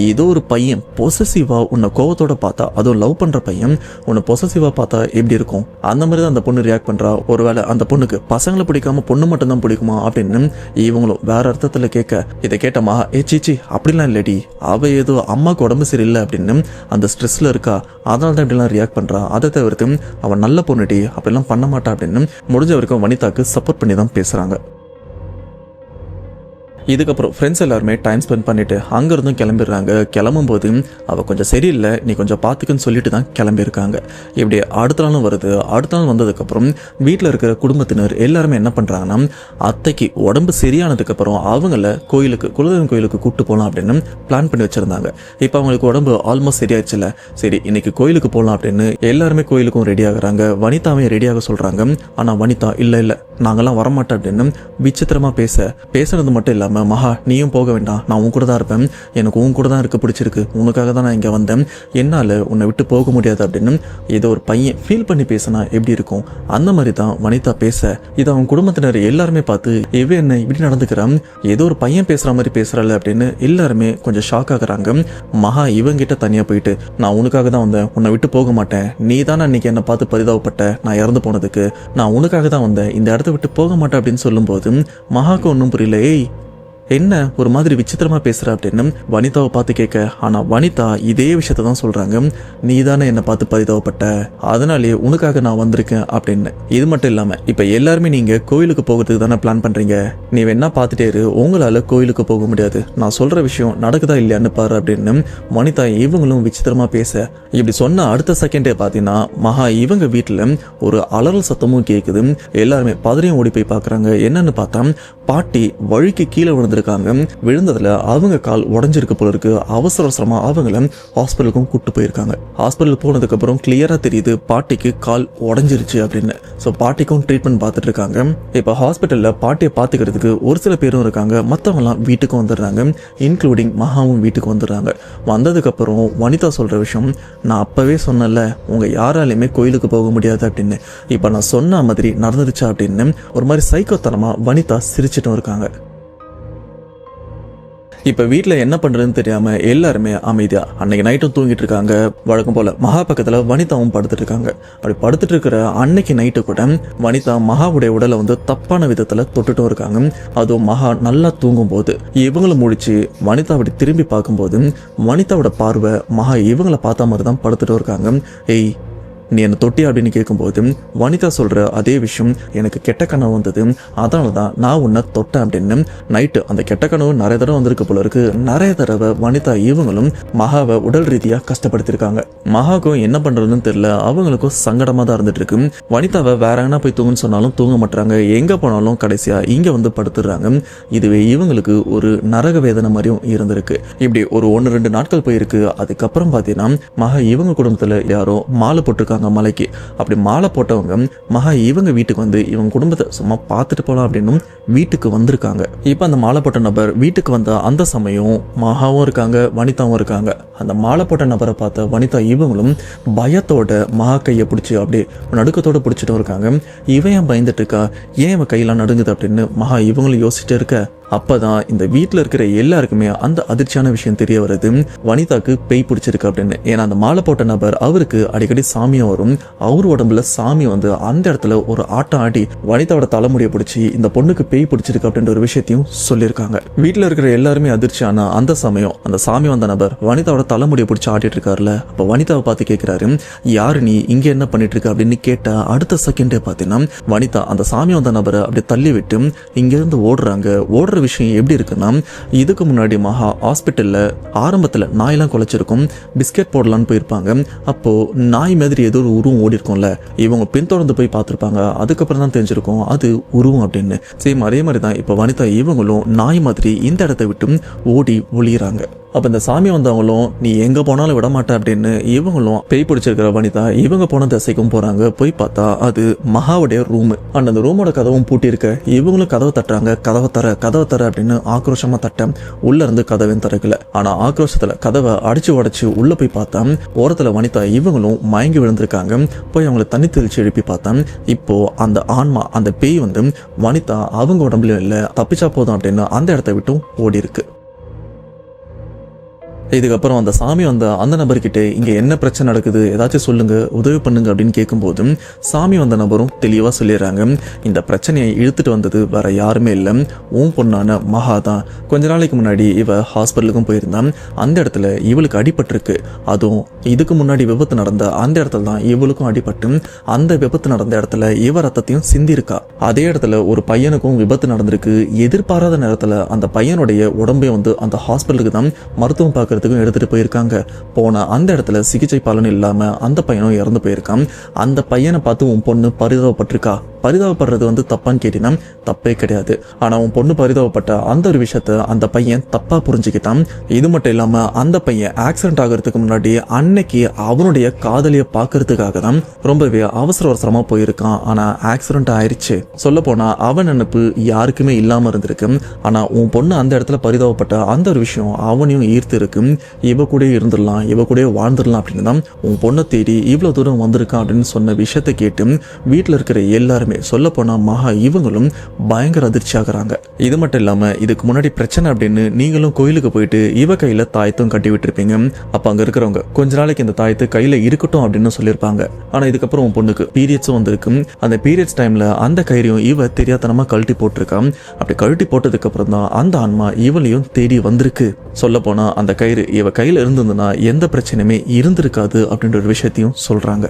ஏதோ ஒரு பையன் பொசசிவா உன்னை கோவத்தோட பார்த்தா அதுவும் லவ் பண்ற பையன் உன்னை பொசசிவா பார்த்தா எப்படி இருக்கும் அந்த மாதிரி தான் அந்த பொண்ணு ரியாக்ட் பண்றா. ஒருவேளை அந்த பொண்ணுக்கு பசங்களை பிடிக்காம பொண்ணு மட்டும் தான் பிடிக்குமா அப்படின்னு இவங்களும் வேற அர்த்தத்துல கேட்க இதை கேட்டமா சீச்சி அப்படிலாம் இல்லடி அவ ஏதோ அம்மாக்கு உடம்பு சரியில்லை அப்படின்னு அந்த ஸ்ட்ரெஸ்ல இருக்கா அதனால தான் இப்படிலாம் ரியாக்ட் பண்றா. அதை தவிர்த்து அவன் நல்ல பொண்ணுடி அப்படிலாம் பண்ண மாட்டா அப்படின்னு முடிஞ்ச வரைக்கும் வனிதாக்கு சப்போர்ட் பண்ணி தான் பேசுறாங்க. இதுக்கப்புறம் ஃப்ரெண்ட்ஸ் எல்லாருமே டைம் ஸ்பெண்ட் பண்ணிட்டு அங்கிருந்தும் கிளம்பிடுறாங்க. கிளம்பும் போது அவ கொஞ்சம் சரியில்லை நீ கொஞ்சம் பார்த்துக்குன்னு சொல்லிட்டு தான் கிளம்பியிருக்காங்க. இப்படி அடுத்த நாளும் வருது. அடுத்த நாள் வந்ததுக்கப்புறம் வீட்டில் இருக்கிற குடும்பத்தினர் எல்லாருமே என்ன பண்றாங்கன்னா அத்தைக்கு உடம்பு சரியானதுக்கு அப்புறம் அவங்கள கோயிலுக்கு குலதெய்வம் கோயிலுக்கு கூப்பிட்டு போகலாம் அப்படின்னு பிளான் பண்ணி வச்சிருந்தாங்க. இப்போ அவங்களுக்கு உடம்பு ஆல்மோஸ்ட் சரியாச்சுல, சரி இன்னைக்கு கோயிலுக்கு போகலாம் அப்படின்னு எல்லாருமே கோயிலுக்கும் ரெடி ஆகுறாங்க. வனிதாவையும் ரெடியாக சொல்றாங்க. ஆனா வனிதா இல்ல நாங்கெல்லாம் வரமாட்டோம் அப்படின்னு விசித்திரமா பேசுறது மட்டும் இல்லாம மகா நீயும் போக வேண்டாம் நான் உன் கூட தான் இருப்பேன், எனக்கு உன் கூட தான் இருக்க பிடிச்சிருக்கு, உனக்காக தான் நான் இங்க வந்தேன், என்னால உன்னை விட்டு போக முடியாது அப்படின்னு ஏதோ ஒரு பையன் ஃபீல் பண்ணி பேசினா எப்படி இருக்கும் அந்த மாதிரி தான் வனிதா பேச இதை அவன் குடும்பத்தினர் எல்லாருமே பார்த்து இவ என்ன இப்படி நடந்துக்கிறான் ஏதோ ஒரு பையன் பேசுற மாதிரி பேசுறாள் அப்படின்னு எல்லாருமே கொஞ்சம் ஷாக் ஆகுறாங்க. மகா இவங்கிட்ட தனியா போயிட்டு நான் உனக்காக தான் வந்தேன், உன்னை விட்டு போக மாட்டேன், நீ தானே அன்னைக்கு என்னை பார்த்து பரிதாபப்பட்ட நான் இறந்து போனதுக்கு, நான் உனக்காக தான் வந்தேன், இந்த இடத்த விட்டு போக மாட்டேன் அப்படின்னு சொல்லும் போது மகாக்கு ஒன்றும் புரியல. ஏய் என்ன ஒரு மாதிரி விசித்திரமா பேசுற அப்படின்னு வனிதாவை பார்த்து கேட்க, ஆனா வனிதா இதே விஷயத்த தான் சொல்றாங்க. நீ தானே என்னை பார்த்து பரிதாபப்பட்ட அதனாலேயே உனக்காக நான் வந்திருக்கேன் அப்படின்னு. இது மட்டும் இல்லாம இப்ப எல்லாருமே நீங்க கோயிலுக்கு போகிறதுக்கு தானே பிளான் பண்றீங்க, நீ வேணா பார்த்துட்டே இரு, உங்களால கோயிலுக்கு போக முடியாது, நான் சொல்ற விஷயம் நடக்குதா இல்லையான்னு பாரு அப்படின்னு வனிதா இவங்களும் விசித்திரமா பேச இப்படி சொன்ன அடுத்த செகண்டே பாத்தீங்கன்னா மகா இவங்க வீட்டுல ஒரு அலறல் சத்தமும் கேக்குது. எல்லாருமே பதறியும் ஓடி போய் பாக்குறாங்க. என்னன்னு பார்த்தா பாட்டி வழிக்கு கீழே விழுந்திருக்காங்க. விழுந்ததுல அவங்க கால் உடஞ்சிருக்கு போல இருக்கு. அவசரமா அவங்கள ஹாஸ்பிட்டலுக்கும் கூட்டு போயிருக்காங்க. ஹாஸ்பிட்டல் போனதுக்கு அப்புறம் கிளியரா தெரியுது பாட்டிக்கு கால் உடஞ்சிருச்சு அப்படின்னு. ஸோ பாட்டிக்கும் ட்ரீட்மெண்ட் பார்த்துட்டு இருக்காங்க. இப்போ ஹாஸ்பிட்டல்ல பாட்டியை பார்த்துக்கிறதுக்கு ஒரு சில பேரும் இருக்காங்க, மற்றவங்க எல்லாம் வீட்டுக்கும் வந்துடுறாங்க, இன்க்ளூடிங் மகாவும் வீட்டுக்கு வந்துடுறாங்க. வந்ததுக்கு அப்புறம் வனிதா சொல்ற விஷயம், நான் அப்பவே சொன்னல உங்க யாராலையுமே கோயிலுக்கு போக முடியாது அப்படின்னு, இப்போ நான் சொன்ன மாதிரி நடந்துருச்சா அப்படின்னு ஒரு மாதிரி சைக்கோத்தனமா வனிதா சிரிச்சிட்டும் இருக்காங்க. இப்ப வீட்டுல என்ன பண்றதுன்னு தெரியாம எல்லாருமே அமைதியா அன்னைக்கு நைட்டும் தூங்கிட்டு இருக்காங்க. வழக்கம் போல மகா பக்கத்துல வனிதாவும் படுத்துட்டு இருக்காங்க. அப்படி படுத்துட்டு இருக்கிற அன்னைக்கு நைட்டு கூட வனிதா மகாவுடைய உடலை தப்பான விதத்துல தொட்டுட்டும் இருக்காங்க. அதுவும் மகா நல்லா தூங்கும் போது இவங்களும் முடிச்சு வனிதா அப்படி திரும்பி பார்க்கும்போது வனிதாவோட பார்வை மகா இவங்களை பார்த்த மாதிரி தான் படுத்துட்டு இருக்காங்க. ஏய் நீ என்ன தொட்டியா அப்படின்னு கேட்கும்போது வனிதா சொல்ற அதே விஷயம், எனக்கு கெட்ட கனவு வந்தது, அதனாலதான் நான் உன்னை தொட்டேன் அப்படின்னு. நைட்டு அந்த கெட்ட கனவு நிறைய தடவை வந்திருக்கு போல இருக்கு. நிறைய தடவை வனிதா இவங்களும் மகாவை உடல் ரீதியா கஷ்டப்படுத்திருக்காங்க. மகாவுக்கும் என்ன பண்றதுன்னு தெரியல, அவங்களுக்கும் சங்கடமா தான் இருந்துட்டு இருக்கு. வனிதாவை வேற எங்கன்னா போய் தூங்குன்னு சொன்னாலும் தூங்க மாட்டாங்க, எங்க போனாலும் கடைசியா இங்க வந்து படுத்துடுறாங்க. இதுவே இவங்களுக்கு ஒரு நரக வேதனை மாதிரியும் இருந்திருக்கு. இப்படி ஒரு 1-2 நாட்கள் போயிருக்கு. அதுக்கப்புறம் பாத்தீங்கன்னா மகா இவங்க குடும்பத்துல யாரோ மாலை போட்டிருக்காங்க மலைக்கு. அப்படி மாலை போட்டவங்க மகா இவங்க வீட்டுக்கு வந்து இவங்க குடும்பத்தை சும்மா பார்த்துட்டு போலாம் அப்படின்னு வீட்டுக்கு வந்திருக்காங்க. இப்ப அந்த மாலை போட்ட நபர் வீட்டுக்கு வந்த அந்த சமயம் மகாவும் இருக்காங்க, வனிதாவும் இருக்காங்க. அந்த மாலை போட்ட நபரை பார்த்த வனிதா இவங்களும் பயத்தோட மகா கையை பிடிச்சி அப்படியே நடுக்கத்தோட பிடிச்சிட்டு இருக்காங்க. இவன் பயந்துட்டு இருக்கா, ஏன் இவன் கையெல்லாம் நடுங்குது அப்படின்னு மகா இவங்களும் யோசிச்சுட்டு இருக்க. அப்பதான் இந்த வீட்டுல இருக்கிற எல்லாருக்குமே அந்த அதிர்ச்சியான விஷயம் தெரிய வருது, வனிதாக்கு பேய் பிடிச்சிருக்கு அப்படின்னு. ஏன்னா அந்த மாலை போட்ட நபர் அவருக்கு அடிக்கடி சாமியம் வரும். அவர் உடம்புல சாமி வந்து அந்த இடத்துல ஒரு ஆட்டம் ஆடி வனிதாவோட தலைமுடியை பிடிச்சி இந்த பொண்ணுக்கு பேய் பிடிச்சிருக்கு அப்படின்ற ஒரு விஷயத்தையும் சொல்லியிருக்காங்க. வீட்டுல இருக்கிற எல்லாருமே அதிர்ச்சியான அந்த சமயம் அந்த சாமி வந்த நபர் வனிதாவோட தலைமுடியை பிடிச்சி ஆட்டிட்டு இருக்காருல. அப்ப வனிதாவை பார்த்து கேட்கிறாரு, யாரு நீ, இங்க என்ன பண்ணிட்டு இருக்க அப்படின்னு கேட்ட அடுத்த செகண்டே பாத்தீங்கன்னா வனிதா அந்த சாமி வந்த நபரை அப்படி தள்ளி விட்டு இங்க இருந்து ஓடுறாங்க. ஓடுற விஷயம் எப்படி இருக்குன்னா, இதுக்கு முன்னாடி மகா ஹாஸ்பிட்டல்ல ஆரம்பத்துல நாயெல்லாம் குலைச்சிருக்கும், பிஸ்கெட் போடலான்னு போயிருப்பாங்க. அப்போ நாய் மாதிரி ஏதோ ஒரு உருவம் ஓடி இருக்கும்ல, இவங்க பின்தொடர்ந்து போய் பார்த்திருப்பாங்க. அதுக்கப்புறம் தான் தெரிஞ்சிருக்கும் அது உருவம் அப்படின்னு. சேம் அதே மாதிரி தான் இப்ப வனிதா இவங்களும் நாய் மாதிரி இந்த இடத்தை விட்டு ஓடி ஒளியறாங்க. அப்ப இந்த சாமி வந்தவங்களும் நீ எங்க போனாலும் விட மாட்டேன் அப்படின்னு இவங்களும் பேய் பிடிச்சிருக்கிற வனிதா இவங்க போன திசைக்கும் போறாங்க. போய் பார்த்தா அது மகாவுடைய ரூம். அந்த ரூமோட கதவும் பூட்டி இருக்க. இவங்களும் கதவை தட்டுறாங்க, கதவை தர அப்படின்னு ஆக்ரோஷமா தட்ட உள்ள இருந்து கதவையும் திறக்கல. ஆனா ஆக்ரோஷத்துல கதவை அடிச்சு உடைச்சு உள்ள போய் பார்த்தா ஓரத்துல வனிதா இவங்களும் மயங்கி விழுந்திருக்காங்க. போய் அவங்களை தண்ணி தெளிச்சு எழுப்பி பார்த்தா இப்போ அந்த ஆன்மா அந்த பேய் வந்து வனிதா அவங்க உடம்புலயும் இல்ல, தப்பிச்சா போதும் அப்படின்னு அந்த இடத்த விட்டும் ஓடி இருக்கு. இதுக்கப்புறம் அந்த சாமி வந்த அந்த நபர்கிட்ட இங்க என்ன பிரச்சனை நடக்குது, ஏதாச்சும் சொல்லுங்க, உதவி பண்ணுங்க அப்படின்னு கேட்கும்போது சாமி வந்த நபரும் தெளிவா சொல்லிடுறாங்க, இந்த பிரச்சனையை இழுத்துட்டு வந்தது வேற யாருமே இல்லை, உன் பொண்ணான மகா தான். கொஞ்ச நாளைக்கு முன்னாடி இவ ஹாஸ்பிட்டலுக்கும் போயிருந்தான். அந்த இடத்துல இவளுக்கு அடிபட்டிருக்கு. அதுவும் இதுக்கு முன்னாடி விபத்து நடந்த அந்த இடத்துல தான் இவளுக்கும் அடிபட்டு அந்த விபத்து நடந்த இடத்துல இவ ரத்தத்தையும் சிந்திருக்கா. அதே இடத்துல ஒரு பையனுக்கும் விபத்து நடந்திருக்கு. எதிர்பாராத நேரத்துல அந்த பையனுடைய உடம்பே வந்து அந்த ஹாஸ்பிட்டலுக்கு தான் மருத்துவம் பார்க்க எடுத்துட்டு போயிருக்காங்க. போன அந்த இடத்துல சிகிச்சை பலன் இல்லாம அந்த பையனும் இறந்து போயிருக்கான். அந்த பையனை பார்த்து உன் பொண்ணு பரிதாபப்பட்டிருக்கா. பரிதாபப்படுறது வந்து தப்பான்னு கேட்டினா தப்பே கிடையாது. ஆனா உன் பொண்ணு பரிதாபப்பட்ட அந்த ஒரு விஷயத்த அந்த பையன் தப்பா புரிஞ்சுக்கிட்டான். இது மட்டும் இல்லாம அந்த பையன் ஆக்சிடென்ட் ஆகிறதுக்கு முன்னாடி அன்னைக்கு அவனுடைய காதலிய பாக்குறதுக்காக தான் ரொம்பவே அவசரமா போயிருக்கான். ஆனா ஆக்சிடென்ட் ஆயிடுச்சு. சொல்ல போனா அவன் நினைப்பு யாருக்குமே இல்லாம இருந்திருக்கு. ஆனா உன் பொண்ணு அந்த இடத்துல பரிதாபப்பட்ட அந்த ஒரு விஷயம் அவனையும் ஈர்த்து இருக்கு. இவ கூட இருந்துடலாம், இவ கூட வாழ்ந்துடலாம் அப்படின்னு தான் உன் பொண்ணை தேடி இவ்வளவு தூரம் வந்திருக்கான் அப்படின்னு சொன்ன விஷயத்தை கேட்டு வீட்டுல இருக்கிற எல்லாருமே சொல்ல போனா மகா இவங்களும் பயங்கர அதிர்ச்சி ஆகுறாங்க. இது மட்டும் இல்லாம இதுக்கு முன்னாடி பிரச்சனை அப்படின்னு நீங்களும் கோயிலுக்கு போயிட்டு இவ கையில தாயத்தும் கட்டி விட்டுருப்பீங்க. அப்ப அங்க இருக்கிறவங்க கொஞ்ச நாளைக்கு இந்த தாயத்து கையில இருக்கட்டும் அப்படின்னு சொல்லியிருப்பாங்க. ஆனா இதுக்கப்புறம் உன் பொண்ணுக்கு பீரியட்ஸும் வந்திருக்கு. அந்த பீரியட்ஸ் டைம்ல அந்த கயிறையும் இவ தெரியாதனமா கழட்டி போட்டிருக்கான். அப்படி கழட்டி போட்டதுக்கு அப்புறம் தான் அந்த ஆன்மா இவளையும் தேடி வந்திருக்கு. சொல்ல போனா அந்த கயிறு இவ கையில இருந்ததுன்னா எந்த பிரச்சனையுமே இருந்திருக்காது அப்படின்ற ஒரு விஷயத்தையும் சொல்றாங்க.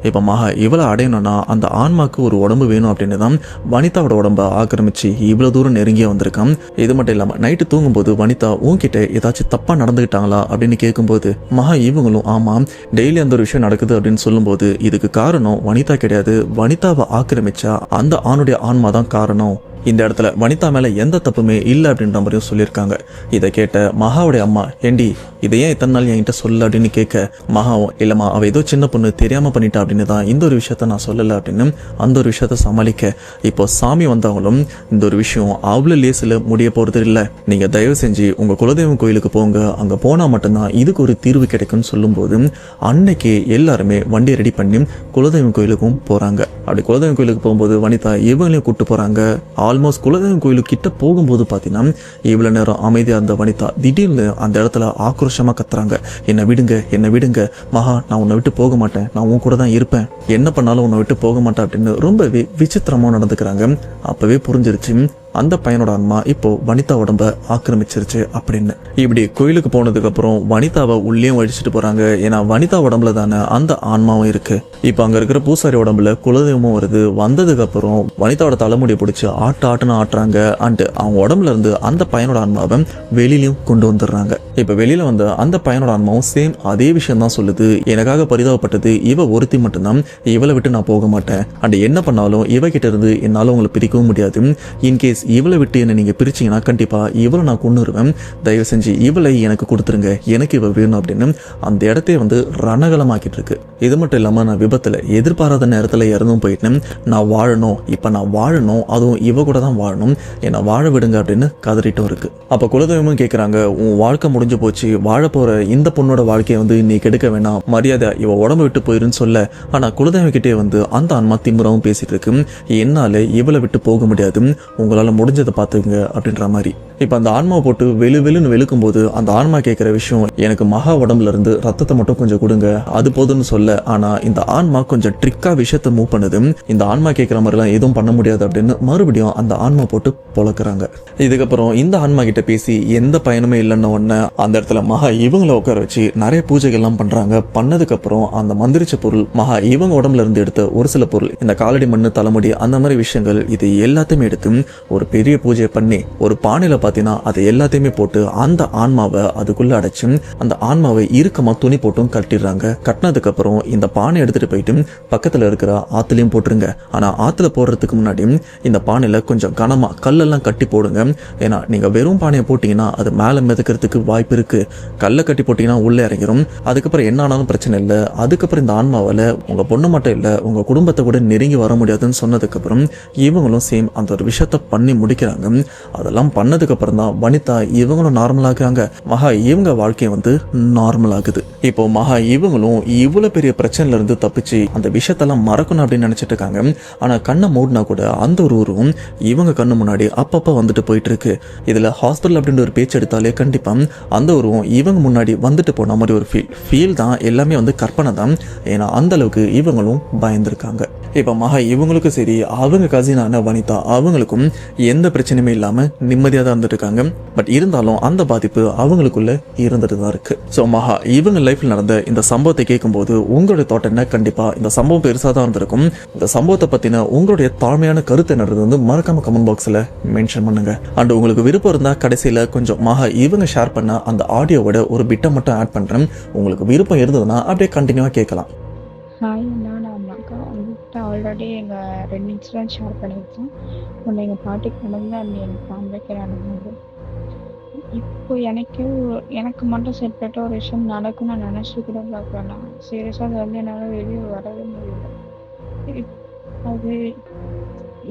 இப்போ மகா இவளை அடையணும்னா அந்த ஆன்மாக்கு ஒரு உடம்பு வேணும் அப்படின்னு தான் வனிதாவோட உடம்பை ஆக்கிரமிச்சு இவ்வளோ தூரம் நெருங்கிய வந்திருக்கான். இது மட்டும் இல்லாமல் நைட்டு தூங்கும்போது வனிதா உன்கிட்ட ஏதாச்சும் தப்பாக நடந்துக்கிட்டாங்களா அப்படின்னு கேட்கும்போது மகா இவங்களும் ஆமாம், டெய்லி அந்த ஒரு விஷயம் நடக்குது அப்படின்னு சொல்லும்போது இதுக்கு காரணம் வனிதா கிடையாது, வனிதாவை ஆக்கிரமிச்சா அந்த ஆணுடைய ஆன்மா தான் காரணம். இந்த இடத்துல வனிதா மேல எந்த தப்புமே இல்லை அப்படின்ற மாதிரியும் சொல்லியிருக்காங்க. இதை கேட்ட மகாவுடைய அம்மா, ஏண்டி இதை ஏன் இத்தனை நாள் என்கிட்ட சொல்ல அப்படின்னு கேட்க மகாவும் இல்லம்மா அவ ஏதோ சின்ன பொண்ணு தெரியாம பண்ணிட்டா அப்படின்னு தான் இந்த ஒரு விஷயத்த நான் சொல்லலை அப்படின்னு அந்த ஒரு விஷயத்த சமாளிக்க இப்போ சாமி வந்தவங்களும் இந்த ஒரு விஷயம் அவ்வளோ லேசில் முடிய போறது இல்லை, நீங்க தயவு செஞ்சு உங்க குலதெய்வம் கோயிலுக்கு போங்க, அங்க போனா மட்டும்தான் இதுக்கு ஒரு தீர்வு கிடைக்கும்னு சொல்லும்போது அன்னைக்கு எல்லாருமே வண்டியை ரெடி பண்ணி குலதெய்வம் கோயிலுக்கும் போறாங்க. அப்படி குலதெய்வம் கோயிலுக்கு போகும்போது வனிதா இவங்களையும் கூப்பிட்டு போறாங்க. ஆல்மோஸ்ட் குலதெய்வம் கோயிலுக்கு கிட்ட போகும்போது பார்த்தீங்கன்னா இவ்வளவு நேரம் அமைதியாக இருந்த வனிதா திடீர்னு அந்த இடத்துல ஆக்ரோஷமா கத்துறாங்க, என்னை விடுங்க, என்னை விடுங்க மகா, நான் உன்னை விட்டு போக மாட்டேன், நான் உன் கூட தான் இருப்பேன், என்ன பண்ணாலும் உன்னை விட்டு போக மாட்டேன் அப்படின்னு ரொம்பவே விசித்திரமா நடந்துக்கிறாங்க. அப்பவே புரிஞ்சிருச்சு அந்த பையனோட ஆன்மா இப்போ வனிதா உடம்ப ஆக்கிரமிச்சிருச்சு அப்படின்னு. இப்படி கோயிலுக்கு போனதுக்கு அப்புறம் வனிதாவை உள்ளேயும் வழிச்சிட்டு போறாங்க. ஏன்னா வனிதா உடம்புல தானே அந்த ஆன்மாவும் இருக்கு. இப்போ அங்க இருக்கிற பூசாரி உடம்புல குலதெய்வமும் வருது. வந்ததுக்கு அப்புறம் வனிதாவோட தலைமுடியை பிடிச்சி ஆட்டுன்னு ஆட்டுறாங்க. அண்ட் அவங்க உடம்புல இருந்து அந்த பையனோட ஆன்மாவை வெளியிலையும் கொண்டு வந்துடுறாங்க. இப்போ வெளியில வந்த அந்த பையனோட ஆன்மாவும் சேம் அதே விஷயம் தான் சொல்லுது. எனக்காக பரிதாபப்பட்டது இவ ஒருத்தி மட்டும்தான், இவளை விட்டு நான் போக மாட்டேன். அண்ட் என்ன பண்ணாலும் இவகிட்ட இருந்து என்னால உங்களை பிரிக்கவும் முடியாது. இன்கேஸ் இவளை விட்டு என்ன நீங்க பிரிச்சீங்கன்னா கண்டிப்பா இவளை நான் கொன்னுருவேன். தயவு செஞ்சு இவளை எனக்கு கொடுத்துருங்க, எனக்கு இவ வேணும் அப்படின்னு அந்த இடத்தையே வந்து ரணகலமாக்கிட்டு இருக்கு. இது மட்டும் இல்லாம நான் விபத்துல எதிர்பாராத நேரத்துல இறந்தும் போயிட்டேன். நான் வாழணும், இப்ப நான் வாழணும், அதுவும் இவ கூட தான் வாழணும், என்னை வாழ விடுங்க அப்படின்னு கதறிட்டும் இருக்கு. அப்ப குலதெய்வமும் கேட்கறாங்க, உன் வாழ்க்கை முடிஞ்சு போச்சு, வாழ போற இந்த பொண்ணோட வாழ்க்கையை வந்து நீ கெடுக்க வேணாம், மரியாதை இவ உடம்பு விட்டு போயிருன்னு சொல்ல. ஆனா குலதெய்வம் கிட்டே வந்து அந்த ஆன்மா திமுறாவும் பேசிட்டு இருக்கு. என்னால இவளை விட்டு போக முடியாது, உங்களால முடிஞ்சதை பார்த்துங்க அப்படின்ற மாதிரி. இப்ப அந்த ஆன்மாவை போட்டு வெளுன்னு வெளுக்கும் போது அந்த ஆன்மா கேட்கிற விஷயம், எனக்கு மகா உடம்புல இருந்து ரத்தத்தை மட்டும் கொஞ்சம் கொடுங்க, அது போதும்னு சொல்ல. ஆனா இந்த ஆன்மா கொஞ்சம் ட்ரிக்கா விஷயத்தை மூவ் பண்ணுது. இந்த ஆன்மா கேட்கிற மாதிரிலாம் எதுவும் பண்ண முடியாது அப்படின்னு மறுபடியும் அந்த ஆன்மா போட்டு பொழக்கிறாங்க. இதுக்கப்புறம் இந்த ஆன்மா கிட்ட பேசி எந்த பயனுமே இல்லைன்னு உடனே அந்த இடத்துல மகா இவங்களை உட்கார வச்சு நிறைய பூஜைகள்லாம் பண்றாங்க. பண்ணதுக்கு அப்புறம் அந்த மந்திரிச்ச பொருள், மகா இவங்க உடம்புல இருந்து எடுத்த ஒரு சில பொருள், இந்த காலடி மண்ணு தலைமுடி அந்த மாதிரி விஷயங்கள், இது எல்லாத்தையுமே எடுத்து ஒரு பெரிய பூஜையை பண்ணி ஒரு பானையில பார்த்தீங்கன்னா அதை எல்லாத்தையுமே போட்டு அந்த ஆன்மாவை அதுக்குள்ள அடைச்சு அந்த ஆன்மாவை இறுக்கமா துணி போட்டும் கட்டிடுறாங்க. கட்டினதுக்கு அப்புறம் இந்த பானை எடுத்துட்டு போயிட்டு பக்கத்துல இருக்கிற ஆத்துலயும் போட்டுருங்க. ஆனா ஆத்துல போடுறதுக்கு முன்னாடி இந்த பானையில கொஞ்சம் கனமா கல்லெல்லாம் கட்டி போடுங்க. ஏன்னா நீங்க வெறும் பானையை போட்டீங்கன்னா அது மேல மிதக்கிறதுக்கு வாய்ப்பு இருக்கு. கல்லை கட்டி போட்டீங்கன்னா உள்ள இறங்கிரும். அதுக்கப்புறம் என்ன ஆனாலும் பிரச்சனை இல்லை. அதுக்கப்புறம் இந்த ஆன்மாவால உங்க பொண்ணு மட்டும் இல்ல உங்க குடும்பத்தை கூட நெருங்கி வர முடியாதுன்னு சொன்னதுக்கு அப்புறம் இவங்களும் சேம் அந்த ஒரு விஷயத்த பண்ணி முடிக்கிறாங்க. அதெல்லாம் பண்ணதுக்கு அப்புறம் தான் வனிதா இவங்களும் நார்மல் ஆகுறாங்க. மகா இவங்க வாழ்க்கையை வந்து நார்மல் ஆகுது. இப்போ மகா இவங்களும் இவ்வளவு பெரிய பிரச்சனைல இருந்து தப்பிச்சு அந்த விஷயத்தெல்லாம் மறக்கணும் அப்படின்னு நினைச்சிட்டு இருக்காங்க. ஆனா கண்ணை மூடினா கூட அந்த ஒரு உருவம் இவங்க கண்ணு முன்னாடி அப்பப்ப வந்துட்டு போயிட்டு இருக்கு. இதுல ஹாஸ்பிட்டல் அப்படின்ற ஒரு பேச்சு எடுத்தாலே கண்டிப்பா அந்த உருவம் இவங்க முன்னாடி வந்துட்டு போன மாதிரி ஒரு ஃபீல் தான். எல்லாமே வந்து கற்பனை தான். ஏன்னா அந்த அளவுக்கு இவங்களும் பயந்துருக்காங்க. இப்போ மகா இவங்களுக்கும் சரி, அவங்க கசினான வனிதா அவங்களுக்கும் எந்த பிரச்சனையுமே இல்லாம நிம்மதியாக தான் இருந்துட்டு இருக்காங்க. பட் இருந்தாலும் அந்த பாதிப்பு அவங்களுக்குள்ள இருந்துட்டு தான் இருக்கு. ஸோ மகா இவங்க லைஃப்ல நடந்த இந்த சம்பவத்தை கேட்கும்போது உங்களுடைய தாட் என்ன? கண்டிப்பா இந்த சம்பவம் பெருசாக தான் இருந்திருக்கும். இந்த சம்பவத்தை பத்தின உங்களுடைய தாழ்மையான கருத்து என்னது வந்து மறக்காம கமெண்ட் பாக்ஸ்ல மென்ஷன் பண்ணுங்க. அண்ட் உங்களுக்கு விருப்பம் இருந்தா கடைசியில கொஞ்சம் மகா இவங்க ஷேர் பண்ண அந்த ஆடியோவோட ஒரு பிட்டை மட்டும் ஆட் பண்றேன். உங்களுக்கு விருப்பம் இருந்ததுன்னா அப்படியே கண்டினியூவா கேட்கலாம். ஹாய், நான் அம்மாக்கா. உங்கள்கிட்ட ஆல்ரெடி எங்கள் 2 இன்சிடென்ட் ஷேர் பண்ணியிருக்கேன். ஒன்று எங்கள் பாட்டிக்கு நடந்தது, அண்ட் எங்கள் ஃபேமிலிக்கு நடந்தது. இப்போ எனக்கு மட்டும் செப்பரேட்டாக ஒரு விஷயம் நடக்கும் நான் நினச்சி கூட பார்க்குறேன். நான் சீரியஸாக அது வந்து என்னால் வெளியே வரவே முடியல. அது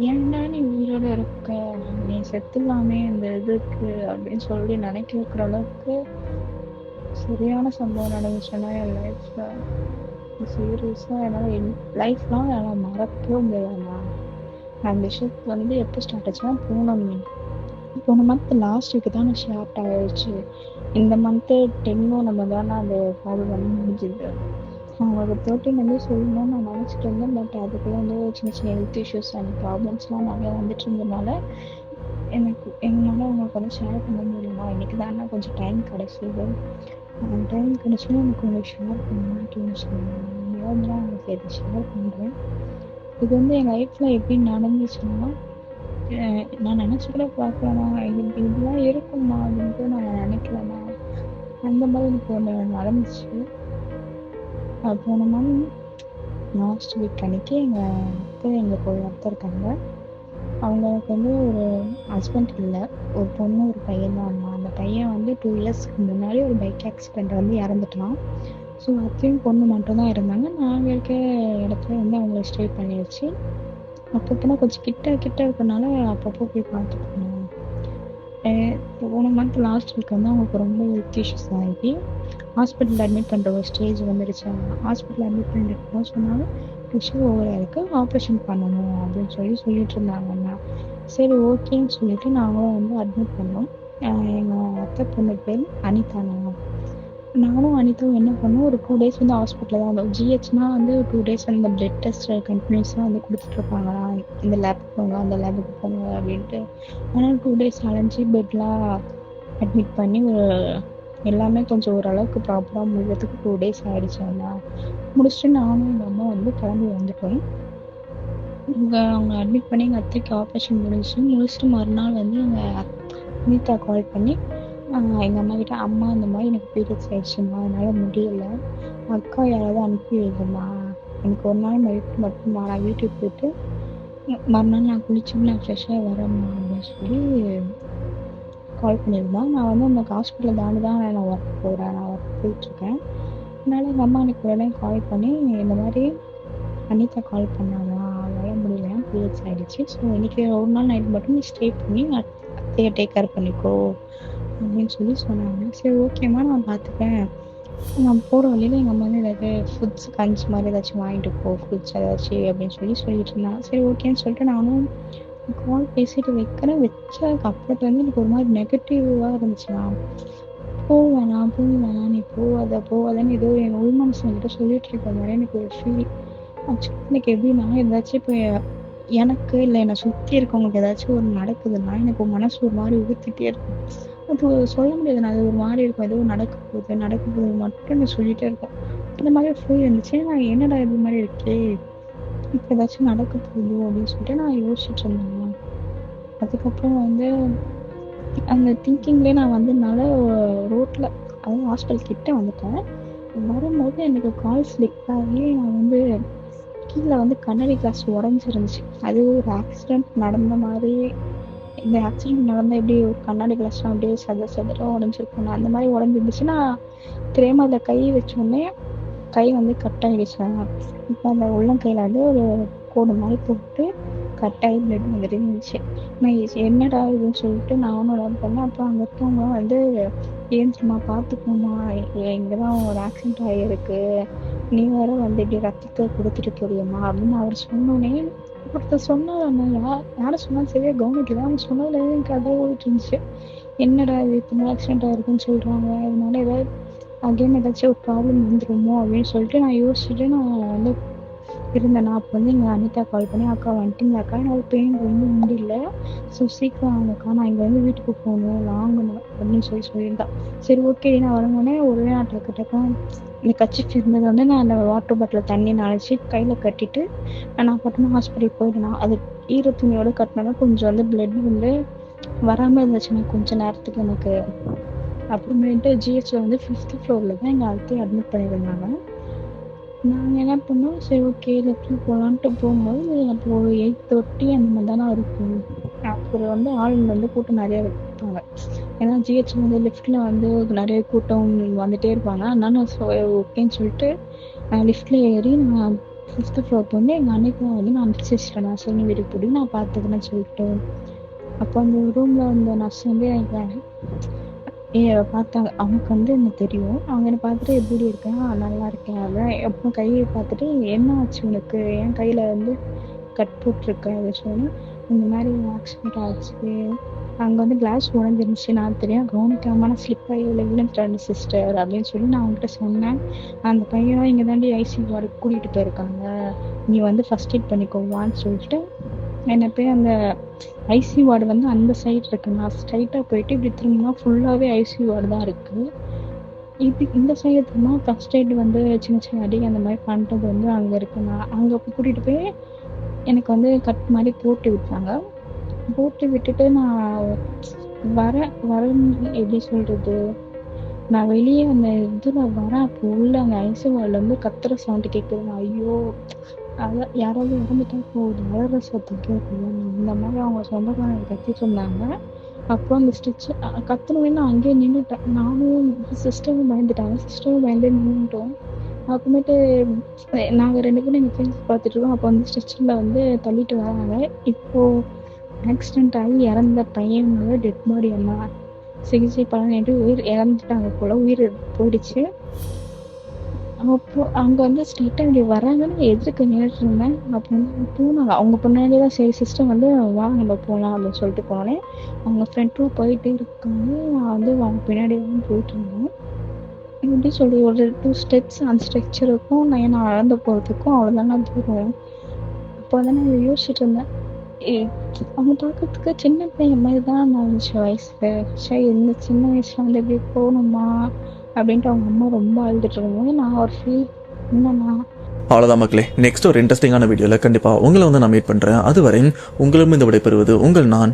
ஏன்னா நீ உயிரோடு இருக்க, நீ செத்துலாமே இந்த இதுக்கு அப்படின்னு சொல்லி நினைக்க வைக்கிற அளவுக்கு சரியான சம்பவம் நடந்துச்சுன்னா என் லைஃப்பில் சீரியஸாக என்னால் லைஃப்லாம் என்னால் மறக்கவே முடியாதுண்ணா. அந்த விஷயத்து வந்து எப்போ ஸ்டார்ட் ஆச்சுன்னா போன மந்த் லாஸ்ட் வீக்கு தான் ஸ்டார்ட் ஆகிடுச்சு. இந்த மந்த்து 10 நம்ம தானே அந்த ஃபாலோ பண்ணி முடிஞ்சுது. அவங்களுக்கு 13 வந்து சொல்லணும்னு நான் நினச்சிட்டு இருந்தேன். பட் அதுக்குள்ளே வந்து சின்ன சின்ன ஹெல்த் இஷ்யூஸ் அண்ட் ப்ராப்ளம்ஸ்லாம் நிறையா வந்துட்டு இருந்ததுனால எங்களால் அவங்களுக்கு வந்து ஷேர் பண்ண முடியுமா. இன்றைக்கி தானே கொஞ்சம் டைம் கிடச்சிது. டைம் கிடச்சுன்னா எனக்கு கொஞ்சம் ஷேர் பண்ணணும்னு சொன்னாங்க. அதனால அவங்களுக்கு இதை ஷேர் பண்ணுறேன். இது வந்து என் லைஃப்பில் எப்படி நடந்துச்சுன்னா, நான் நினச்சி கூட பார்க்கலண்ணா, இதெல்லாம் இருக்குமா அப்படின்ட்டு நான் நினைக்கலண்ணா. அந்த மாதிரி எனக்கு ஒன்று நடந்துச்சு. போன மந்த் லாஸ்ட் வீக் அன்றைக்கி எங்கள் அத்தை எங்களுக்கு ஒரு அத்தை இருக்காங்க. அவங்களுக்கு வந்து ஒரு ஹஸ்பண்ட் இல்லை, ஒரு பொண்ணு ஒரு பையன் தான். அந்த பையன் வந்து 2 இயர்ஸ்க்கு முன்னாடி ஒரு பைக் ஆக்சிடெண்ட் வந்து இறந்துட்டான். ஸோ அத்தையும் பொண்ணு மட்டும்தான் இருந்தாங்க. நாங்கள் இருக்க இடத்துல வந்து அவங்கள ஸ்டே பண்ணி வச்சு அப்பப்போனா கொஞ்சம் கிட்ட இருக்கனால அப்பப்போ போய் பார்த்துட்டு போனோம். போன மந்த் லாஸ்ட் வீக் வந்து அவங்களுக்கு ரொம்ப ஹெல்த் இஷ்யூஸ் ஆகி ஹாஸ்பிட்டலில் அட்மிட் பண்ணுற ஒரு ஸ்டேஜ் வந்துடுச்சு. ஹாஸ்பிட்டலில் அட்மிட் பண்ணிட்டு சொன்னாலும் ப்ரெஷர் ஓவராக இருக்குது, ஆப்ரேஷன் பண்ணணும் அப்படின்னு சொல்லிட்டு இருந்தாங்கன்னா, சரி ஓகேன்னு சொல்லிட்டு நாங்களும் வந்து அட்மிட் பண்ணோம். எங்கள் அத்தை பொண்ணு பேர் அனிதானா. நானும் அனிதாவும் என்ன பண்ணோம், ஒரு 2 டேஸ் வந்து ஹாஸ்பிட்டல்ல தான் இருந்தோம். ஜிஹெச்னா வந்து 2 டேஸ் வந்து இந்த பிளட் டெஸ்ட் கன்டினியூஸா வந்து குடுத்துட்டுருப்பாங்களாம். இந்த லேப்க்கு போங்க, அந்த லேபுக்கு போங்க அப்படின்ட்டு. அதனால 2 டேஸ் அலைஞ்சு பெட்லாம் அட்மிட் பண்ணி எல்லாமே கொஞ்சம் ஓரளவுக்கு ப்ராப்பரா முடியறதுக்கு 2 டேஸ் ஆயிடுச்சு ஆனா. முடிச்சுட்டு நானும் எங்க அம்மா வந்து கிளம்பி வந்துட்டோம். அவங்க அட்மிட் பண்ணி எங்க அத்தைக்கு ஆப்ரேஷன் முடிச்சுட்டு மறுநாள் வந்து அனிதா கால் பண்ணி எங்க அம்மா கிட்ட, "அம்மா இந்த மாதிரி எனக்கு பீரியட்ஸ் ஆயிடுச்சும்மா, என்னால முடியல. அக்கா யாராவது அனுப்பி வைங்கம்மா. எனக்கு ஒரு நாள் நைட் மட்டும்மா, நான் வீட்டுக்கு போயிட்டு மறுநாள் நான் குளிச்சுட்டு நான் ஃப்ரெஷ்ஷாக வரேம்மா" அப்படின்னு சொல்லி கால் பண்ணியிருந்தா. நான் வந்து அந்த ஹாஸ்பிட்டலை தாண்டி தான் நான் ஒர்க் போகிறேன், நான் ஒர்க் போயிட்டுருக்கேன். அதனால எங்கள் அம்மா எனக்கு உடனே கால் பண்ணி, இந்த மாதிரி அனிதா கால் பண்ணாங்க, அவளால முடியல, பீரியட்ஸ் ஆயிடுச்சு. ஸோ இன்னைக்கு ஒரு நாள் நைட் மட்டும் நீ ஸ்டே பண்ணி அத்தையை டேக் கேர் பண்ணிக்கோ அப்படின்னு சொல்லி சொன்னாங்க. சரி ஓகேம்மா, நான் பார்த்துப்பேன். நான் போகிற வழியில எங்கள் அம்மா வந்து ஏதாவது ஃபுட்ஸ் கஞ்சி மாதிரி ஏதாச்சும் வாங்கிட்டு போ, ஃப்ரூட்ஸ் ஏதாச்சும் அப்படின்னு சொல்லிட்டு இருந்தாங்க. சரி ஓகேன்னு சொல்லிட்டு நானும் கால் பேசிட்டு வைக்கிறேன். வச்சதுக்கு அப்புறத்துலேருந்து எனக்கு ஒரு மாதிரி நெகட்டிவாக இருந்துச்சுண்ணா. போ வேணாம், போ வேணாம், நீ போகாதன்னு ஏதோ என் உள் மனசு என்கிட்ட சொல்லிட்டு இருக்க மாதிரி எனக்கு ஒரு ஃபீல். ஆக்சுவலி எனக்கு எப்படின்னா, ஏதாச்சும் இப்போ எனக்கு இல்லை என்னை சுற்றி இருக்கவங்களுக்கு ஏதாச்சும் ஒரு நடக்குதுன்னா எனக்கு மனசு ஒரு மாதிரி உறுத்திட்டே இருக்கும். அது சொல்ல முடியாது, நான் அது ஒரு மாதிரி இருக்கும். ஏதோ நடக்க போகுது மட்டும் நான் சொல்லிட்டே இருக்கேன். இந்த மாதிரி ஃபீல் இருந்துச்சு. நான் என்னடா இது மாதிரி இருக்கே, இப்போ ஏதாச்சும் நடக்க போகுது அப்படின்னு சொல்லிட்டு நான் யோசிச்சுட்டு இருந்தேன். அதுக்கப்புறம் வந்து அந்த திங்கிங்லேயே நான் வந்ததுனால ரோட்டில், அதாவது ஹாஸ்பிட்டல் கிட்ட வந்துட்டேன். வரும்போது எனக்கு கால் ஸ்லிப் ஆகி நான் வந்து கீழே வந்து கண்ணாடி கிளாஸ் உடஞ்சிருந்துச்சு. அது ஒரு ஆக்சிடென்ட் நடந்த மாதிரி. இந்த ஆக்சிடென்ட் நடந்தால் எப்படி ஒரு கண்ணாடி கிளாஸ்லாம் அப்படியே சதற உடஞ்சிருக்கும், அந்த மாதிரி உடஞ்சிருந்துச்சு. நான் தெரியாமல் அதில் கை வச்சோடனே கை வந்து கட் ஆகிடுச்சு. இப்போ அந்த உள்ளங்கையில் வந்து ஒரு கோடு மாதிரி போட்டு கட்டாகி பிளட் வந்துட்டு இருந்துச்சு. நான் என்னடா இதுன்னு சொல்லிட்டு நானும் என்ன பண்ணேன், அப்புறம் அங்கே இருக்கவங்களாம் வந்து ஏந்திரமா பார்த்துக்கோமா, இங்கே தான் ஒரு ஆக்சிடென்ட் ஆகியிருக்கு, நீ வேற வந்து இப்படி ரத்தத்தை கொடுத்துட்டு போறியம்மா அப்படின்னு அவர் சொன்னோன்னே, ஒருத்தர் சொன்னாங்க, யாரும் சொன்னாலும் சரியா கவனிக்கல, அவங்க சொன்னதுல எனக்கு அதான் ஓடிட்டு இருந்துச்சு. என்னடா இது இத்தனை ஆக்சிடென்ட் ஆயிருக்குன்னு சொல்றாங்க, அதனால ஏதாவது அகைன் ஏதாச்சும் ஒரு ப்ராப்ளம் வந்துருமோ அப்படின்னு சொல்லிட்டு நான் யோசிச்சுட்டு நான் வந்து இருந்தேன். நான் அப்போ வந்து எங்கள் அனிதா கால் பண்ணி, "அக்கா வந்துட்டீங்களாக்கா, என்னால் பெயின் ரொம்ப முடியல, ஸோ சீக்கிரம் வாங்கக்கா, நான் இங்கே வந்து வீட்டுக்கு போகணும், வாங்கணும்" அப்படின்னு சொல்லியிருந்தான். சரி ஓகே, நான் வரணுன்னே ஒரே நான் டக்குன்னு இந்த கர்ச்சீஃப் இருந்தது வந்து நான் அந்த வாட்டர் பாட்டில் தண்ணி நனைச்சி கையில் கட்டிட்டு நான் பாட்டுன்னு ஹாஸ்பிட்டல் போயிட்டேன். அது ஈர துணியோட கட்டினாலும் கொஞ்சம் வந்து பிளட் வந்து வராமல் இருந்துச்சுன்னா கொஞ்ச நேரத்துக்கு எனக்கு. அப்புறமேட்டு ஜிஹெச்சில் வந்து 5th ஃப்ளோரில் தான் எங்கள் அத்தையை அட்மிட் பண்ணியிருந்தாங்க. நாங்கள் என்ன பண்ணோம், சரி ஓகே லெஃப்டில் போகலான்ட்டு போகும்போது அப்போ ஒரு 8:30 அந்த மாதிரி தானே இருக்கும். அப்புறம் வந்து ஆள் வந்து கூட்டம் நிறையா வைப்பாங்க. ஏன்னா ஜிஹெச்சில் வந்து லிஃப்ட்டில் வந்து நிறைய கூட்டம் வந்துகிட்டே இருப்பாங்க. அதனால ஓகேன்னு சொல்லிட்டு லிஃப்ட்டில் ஏறி நான் 5th ஃப்ளோர் வந்து எங்கள் அன்னைக்கு வந்து நான் அனுப்பிச்சிட்டேன். நான் சரி வீட்டுக்கு போய் நான் பார்த்துக்கிறேன்னு சொல்லிட்டு. அப்போ அந்த ரூமில் அந்த நர்ஸ் வந்து எனக்கு பார்த்தாங்க. அவனுக்கு வந்து என்ன தெரியும். அவங்க என்னை பார்த்துட்டு எப்படி இருக்கேன், நல்லா இருக்கேன். அதான் அப்புறம் கையை பார்த்துட்டு, என்ன ஆச்சு உனக்கு, என் கையில் வந்து கட் போட்டிருக்க அப்படின்னு சொல்லி, இந்த மாதிரி ஆக்சிடென்ட் ஆச்சு, அங்கே வந்து கிளாஸ் உடஞ்சிருந்துச்சு, நான் தெரியும் கவனிக்காம நான் ஸ்லிப் ஆகி விழுந்துட்டேன் சிஸ்டர் அப்படின்னு சொல்லி நான் அவங்ககிட்ட சொன்னேன். அந்த பையனும் இங்கே தாண்டி ஐசியூ வார்டுக்கு கூட்டிகிட்டு போயிருக்காங்க, நீ வந்து ஃபர்ஸ்ட் எய்ட் பண்ணிக்கோவான்னு சொல்லிட்டு என்னை போய் அந்த ஐசியூ வார்டு வந்து அந்த சைடு இருக்கு. நான் ஸ்ட்ரைட்டாக போயிட்டு இப்படி திரும்பினா ஃபுல்லாகவே ஐசியூ வார்டு தான் இருக்குது. இப்படி இந்த சைடு திரும்பினா ஃபர்ஸ்ட் எய்ட் வந்து சின்ன சின்ன அடி அந்த மாதிரி பண்ணுறது வந்து அங்கே இருக்கு. நான் அங்கே கூட்டிகிட்டு போய் எனக்கு வந்து கட் மாதிரி போட்டு விட்டாங்க. போட்டு விட்டுட்டு நான் வரேன்னு எப்படி சொல்கிறது, நான் வெளியே அந்த இதில் வரேன். அப்போ உள்ள அந்த ஐசியூ வார்டில் கத்துற சவுண்டு கேட்குது. நான் ஐயோ, அதான் யாராவது இறந்துட்டா போகுது, அழற சத்தம் கேட்குது, இந்த மாதிரி அவங்க சொந்தக்காரங்க கத்திட்டு இருந்தாங்க. அப்புறம் அந்த ஸ்டிச்சு கத்துனவே நான் அங்கேயே நின்றுட்டேன். நானும் சிஸ்டரும் பயந்துட்டாங்க, சிஸ்டரும் பயந்து நின்றுட்டோம். அப்புறமேட்டு நாங்கள் 2 பேரும் எங்கள் ஃப்ரெண்ட்ஸ் பார்த்துட்டு இருக்கோம். அப்போ வந்து ஸ்டிச்சில் வந்து தள்ளிட்டு வராங்க. இப்போது ஆக்சிடென்ட் ஆகி இறந்த பையனோட டெட் பாடி எல்லாம் சிகிச்சை பலனிட்டு உயிர் இறந்துட்டாங்க போல், உயிர் போயிடுச்சு. அப்போ அங்கே வந்து ஸ்ட்ரெயிட்டாக இப்படி வராங்கன்னு எதிர்க்க நின்றுட்டு இருந்தேன். அப்போ வந்து போனாங்க, அவங்க பின்னாடி தான். சரி சிஸ்டம் வந்து வா நம்ம போகலாம் அப்படின்னு சொல்லிட்டு போனேன். அவங்க ஃப்ரெண்டும் போயிட்டே இருக்காங்க, நான் வந்து அவங்க பின்னாடி தான் போயிட்டு இருந்தேன். எப்படி சொல்றது, ஒரு 2 ஸ்டெப்ஸ் அந்த ஸ்ட்ரக்சருக்கும் நான் நடந்து போகிறதுக்கும் அவ்வளோதானே தூரம். அப்போ தான் நான் யோசிச்சுட்டு இருந்தேன். எ அவன் பார்க்கறதுக்கு சின்ன பையன் மாதிரி தான் நான் இருந்துச்சு வயசு. ச்சே இந்த சின்ன வயசுல வந்து இப்படி போகணுமா அப்படின்ட்டு அவங்க அம்மா ரொம்ப அழுதுட்டு இருக்கும்போது நான் ஒரு ஃபீல் என்னன்னா அவ்வளோதான் மக்களே. நெக்ஸ்ட் ஒரு இன்ட்ரெஸ்டிங்கான வீடியோவில் கண்டிப்பாக உங்களை வந்து நான் மீட் பண்ணுறேன். அதுவரை உங்களிடம் இந்த விடைபெறுவது உங்கள் நான்